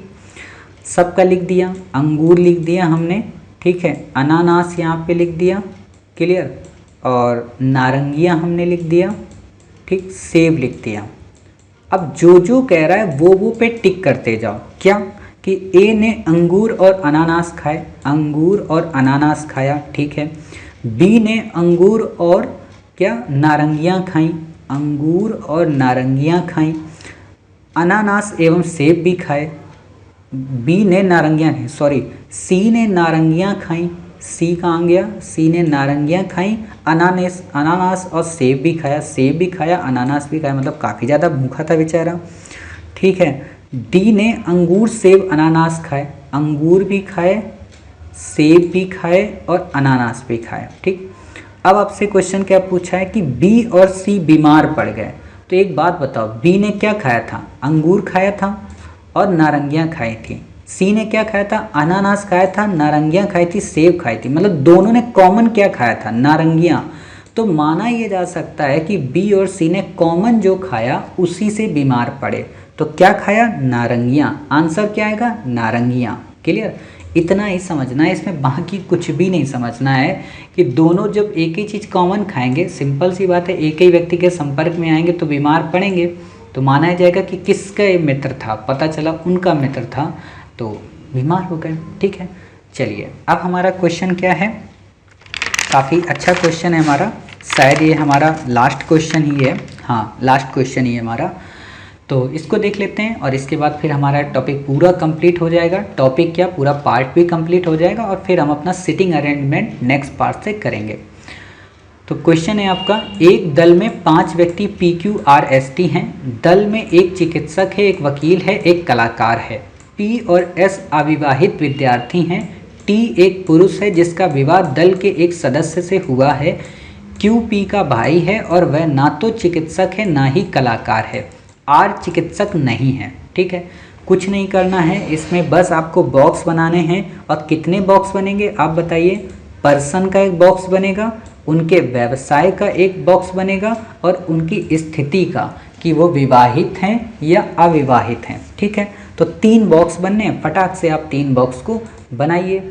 सबका लिख दिया, अंगूर लिख दिया हमने, ठीक है। अनानास यहाँ पे लिख दिया, क्लियर। और नारंगियाँ हमने लिख दिया, ठीक। सेब लिख दिया। अब जो जो कह रहा है वो पे टिक करते जाओ, क्या कि ए ने अंगूर और अनानास खाए, अंगूर और अनानास खाया, ठीक है। बी ने अंगूर और क्या, नारंगियाँ खाई, अंगूर और नारंगियाँ खाई। अनानास एवं सेब भी खाए। बी ने नारंगियाँ खाई, सॉरी, सी ने नारंगियाँ खाई, सी कहाँ गया, सी ने नारंगियाँ खाई। अनानास और सेब भी खाया, सेब भी खाया, अनानास भी खाया, मतलब काफ़ी ज़्यादा भूखा था बेचारा, ठीक है। डी ने अंगूर सेब अनानास खाए, अंगूर भी खाए, सेब भी खाए और अनानास भी खाए, ठीक। अब आपसे क्वेश्चन क्या पूछा है कि बी और सी बीमार पड़ गए, तो एक बात बताओ, बी ने क्या खाया था, अंगूर खाया था और नारंगियाँ खाई थी। सी ने क्या खाया था, अनानास खाया था, नारंगियाँ खाई थी, सेब खाई थी, मतलब दोनों ने कॉमन क्या खाया था, नारंगियाँ। तो माना ये जा सकता है कि बी और सी ने कॉमन जो खाया उसी से बीमार पड़े। तो क्या खाया, नारंगियाँ, आंसर क्या आएगा, नारंगियाँ। क्लियर। इतना ही समझना है, इसमें बाकी कुछ भी नहीं समझना है कि दोनों जब एक ही चीज़ कॉमन खाएंगे, सिंपल सी बात है, एक ही व्यक्ति के संपर्क में आएंगे तो बीमार पड़ेंगे, तो माना जाएगा कि किसका ये मित्र था, पता चला उनका मित्र था, तो बीमार हो गए, ठीक है। चलिए अब हमारा क्वेश्चन क्या है, काफ़ी अच्छा क्वेश्चन है हमारा, शायद ये हमारा लास्ट क्वेश्चन ही है, हाँ लास्ट क्वेश्चन ही है हमारा। तो इसको देख लेते हैं और इसके बाद फिर हमारा टॉपिक पूरा कंप्लीट हो जाएगा, टॉपिक क्या पूरा पार्ट भी कंप्लीट हो जाएगा, और फिर हम अपना सिटिंग अरेंजमेंट नेक्स्ट पार्ट से करेंगे। तो क्वेश्चन है आपका, एक दल में 5 व्यक्ति PQRST हैं, दल में एक चिकित्सक है, एक वकील है, एक कलाकार है। P और S अविवाहित विद्यार्थी हैं, T एक पुरुष है जिसका विवाह दल के एक सदस्य से हुआ है। Q P का भाई है और वह ना तो चिकित्सक है ना ही कलाकार है। R चिकित्सक नहीं है, ठीक है। कुछ नहीं करना है इसमें, बस आपको बॉक्स बनाने हैं। और कितने बॉक्स बनेंगे आप बताइए, पर्सन का एक बॉक्स बनेगा, उनके व्यवसाय का एक बॉक्स बनेगा, और उनकी स्थिति का कि वो विवाहित हैं या अविवाहित हैं, ठीक है। तो 3 बॉक्स बनने हैं, फटाक से आप 3 बॉक्स को बनाइए,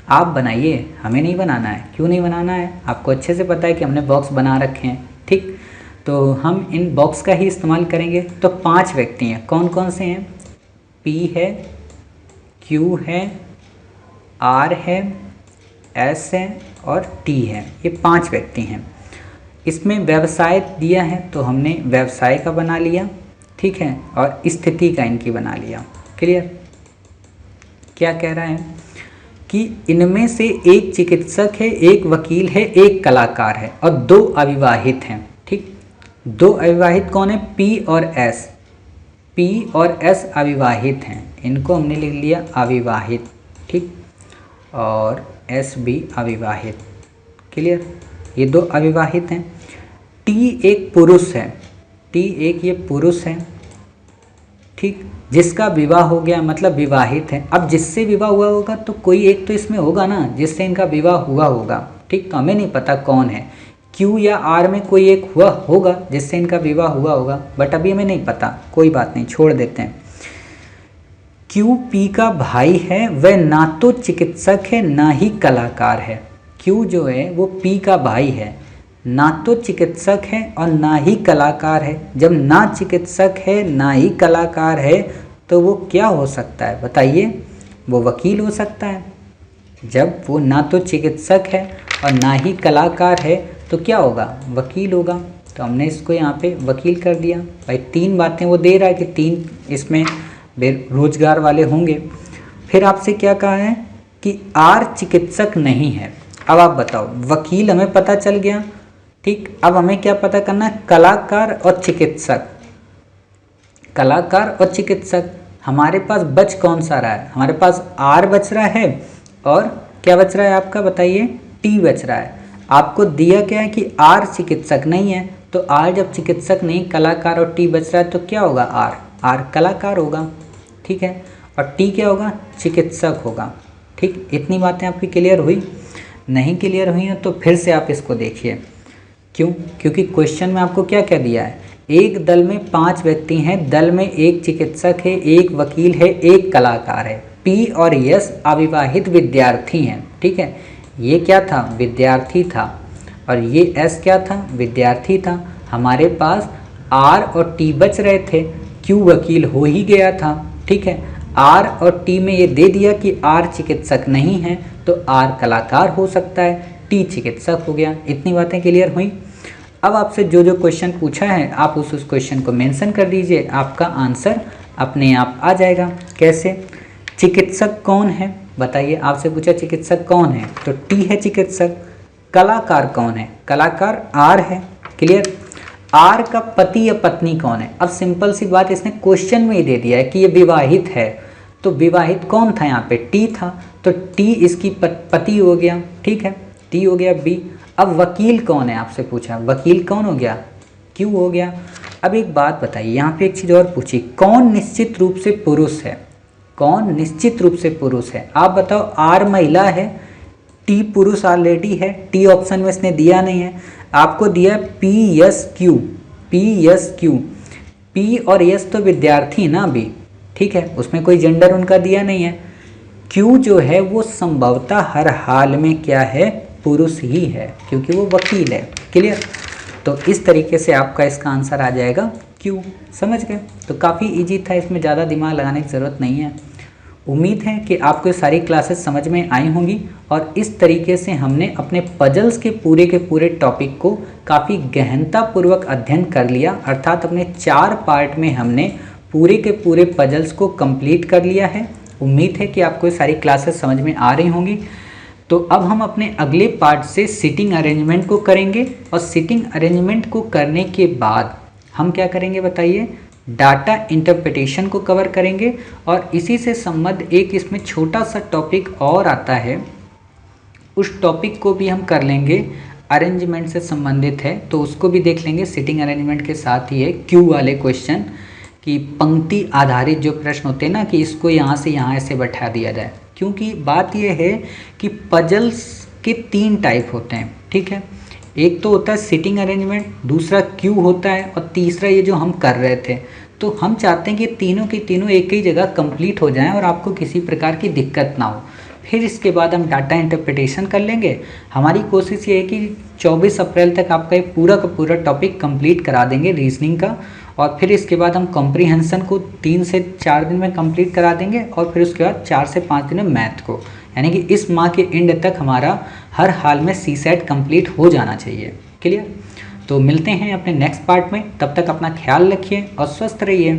आप बनाइए, हमें नहीं बनाना है। क्यों नहीं बनाना है, आपको अच्छे से पता है कि हमने बॉक्स बना रखे हैं, ठीक, तो हम इन बॉक्स का ही इस्तेमाल करेंगे। तो 5 व्यक्ति हैं, कौन कौन से हैं? P है, Q है, R है, S है और T है। ये 5 व्यक्ति हैं। इसमें व्यवसाय दिया है तो हमने व्यवसाय का बना लिया, ठीक है, और स्थिति का इनकी बना लिया। क्लियर? क्या कह रहा है कि इनमें से एक चिकित्सक है, एक वकील है, एक कलाकार है और 2 अविवाहित हैं। ठीक, 2 अविवाहित कौन है? P और S। P और S अविवाहित हैं, इनको हमने लिख लिया अविवाहित, ठीक, और S भी अविवाहित। क्लियर? ये 2 अविवाहित हैं। T एक पुरुष है, T एक ये पुरुष है, ठीक, जिसका विवाह हो गया, मतलब विवाहित है। अब जिससे विवाह हुआ होगा तो कोई एक तो इसमें होगा ना जिससे इनका विवाह हुआ होगा, ठीक, तो हमें नहीं पता कौन है। Q या R में कोई एक हुआ होगा जिससे इनका विवाह हुआ होगा, बट अभी हमें नहीं पता, कोई बात नहीं, छोड़ देते हैं। Q P का भाई है, वह ना तो चिकित्सक है ना ही कलाकार है। Q जो है वो P का भाई है, ना तो चिकित्सक है और ना ही कलाकार है। जब ना चिकित्सक है ना ही कलाकार है तो वो क्या हो सकता है बताइए? वो वकील हो सकता है। जब वो ना तो चिकित्सक है और ना ही कलाकार है तो क्या होगा? वकील होगा। तो हमने इसको यहाँ पे वकील कर दिया। भाई 3 बातें वो दे रहा है कि 3 इसमें बेरोजगार वाले होंगे। फिर आपसे क्या कहा है कि R चिकित्सक नहीं है। अब आप बताओ, वकील हमें पता चल गया, ठीक, अब हमें क्या पता करना है? कलाकार और चिकित्सक। कलाकार और चिकित्सक, हमारे पास बच कौन सा रहा है? हमारे पास R बच रहा है और क्या बच रहा है आपका बताइए? T बच रहा है। आपको दिया क्या है कि R चिकित्सक नहीं है, तो R जब चिकित्सक नहीं, कलाकार और T बच रहा है तो क्या होगा? R कलाकार होगा, ठीक है, और T क्या होगा? चिकित्सक होगा। ठीक, इतनी बातें आपकी क्लियर हुई? नहीं क्लियर हुई हैं तो फिर से आप इसको देखिए। क्यों? क्योंकि क्वेश्चन में आपको क्या क्या दिया है? एक दल में 5 व्यक्ति हैं, दल में एक चिकित्सक है, एक वकील है, एक कलाकार है। P और S अविवाहित विद्यार्थी हैं, ठीक है, ये क्या था? विद्यार्थी था, और ये S क्या था? विद्यार्थी था। हमारे पास R और T बच रहे थे, Q वकील हो ही गया था, ठीक है, R और T में ये दे दिया कि R चिकित्सक नहीं है तो R कलाकार हो सकता है, T चिकित्सक हो गया। इतनी बातें क्लियर हुई? अब आपसे जो जो क्वेश्चन पूछा है आप उस क्वेश्चन को मेंशन कर दीजिए, आपका आंसर अपने आप आ जाएगा। कैसे? चिकित्सक कौन है बताइए? आपसे पूछा चिकित्सक कौन है तो T है चिकित्सक। कलाकार कौन है? कलाकार R है। क्लियर? R का पति या पत्नी कौन है? अब सिंपल सी बात, इसने क्वेश्चन में ही दे दिया है कि ये विवाहित है, तो विवाहित कौन था? यहाँ पे T था, तो T इसकी पति हो गया, ठीक है, T हो गया B। अब वकील कौन है आपसे पूछा, वकील कौन हो गया? Q हो गया। अब एक बात बताइए, यहाँ पे एक चीज़ और पूछी, कौन निश्चित रूप से पुरुष है? कौन निश्चित रूप से पुरुष है? आप बताओ। R महिला है, T पुरुष ऑलरेडी है, T ऑप्शन में इसने दिया नहीं है। आपको दिया PSQ, PSQ, P और S तो विद्यार्थी ना अभी, ठीक है, उसमें कोई जेंडर उनका दिया नहीं है। Q जो है वो संभवतः हर हाल में क्या है? पुरुष ही है, क्योंकि वो वकील है। क्लियर? तो इस तरीके से आपका इसका आंसर आ जाएगा Q। समझ गए? तो काफ़ी इजी था, इसमें ज़्यादा दिमाग लगाने की ज़रूरत नहीं है। उम्मीद है कि आपको सारी क्लासेस समझ में आई होंगी, और इस तरीके से हमने अपने पजल्स के पूरे टॉपिक को काफ़ी गहनतापूर्वक अध्ययन कर लिया। अर्थात अपने 4 पार्ट में हमने पूरे के पूरे पजल्स को कंप्लीट कर लिया है। उम्मीद है कि आपको सारी क्लासेस समझ में आ रही होंगी। तो अब हम अपने अगले पार्ट से सिटिंग अरेंजमेंट को करेंगे, और सिटिंग अरेंजमेंट को करने के बाद हम क्या करेंगे बताइए? डाटा इंटरप्रिटेशन को कवर करेंगे, और इसी से संबंध एक इसमें छोटा सा टॉपिक और आता है, उस टॉपिक को भी हम कर लेंगे, अरेंजमेंट से संबंधित है, तो उसको भी देख लेंगे। सिटिंग अरेंजमेंट के साथ ही है क्यू वाले क्वेश्चन, कि पंक्ति आधारित जो प्रश्न होते हैं ना, कि इसको यहाँ से यहाँ ऐसे बैठा दिया जाए। क्योंकि बात यह है कि पजल्स के 3 टाइप होते हैं, ठीक है, एक तो होता है सिटिंग अरेंजमेंट, दूसरा क्यू होता है, और तीसरा ये जो हम कर रहे थे। तो हम चाहते हैं कि तीनों की तीनों एक ही जगह कंप्लीट हो जाएं और आपको किसी प्रकार की दिक्कत ना हो। फिर इसके बाद हम डाटा इंटरप्रिटेशन कर लेंगे। हमारी कोशिश ये है कि 24 अप्रैल तक आपका ये पूरा का पूरा टॉपिक कंप्लीट करा देंगे रीजनिंग का, और फिर इसके बाद हम कॉम्प्रीहेंशन को 3 से 4 दिन में कंप्लीट करा देंगे, और फिर उसके बाद 4 से 5 दिन में मैथ को, यानी कि इस माह के एंड तक हमारा हर हाल में सीसेट कंप्लीट हो जाना चाहिए। क्लियर? तो मिलते हैं अपने नेक्स्ट पार्ट में, तब तक अपना ख्याल रखिए और स्वस्थ रहिए।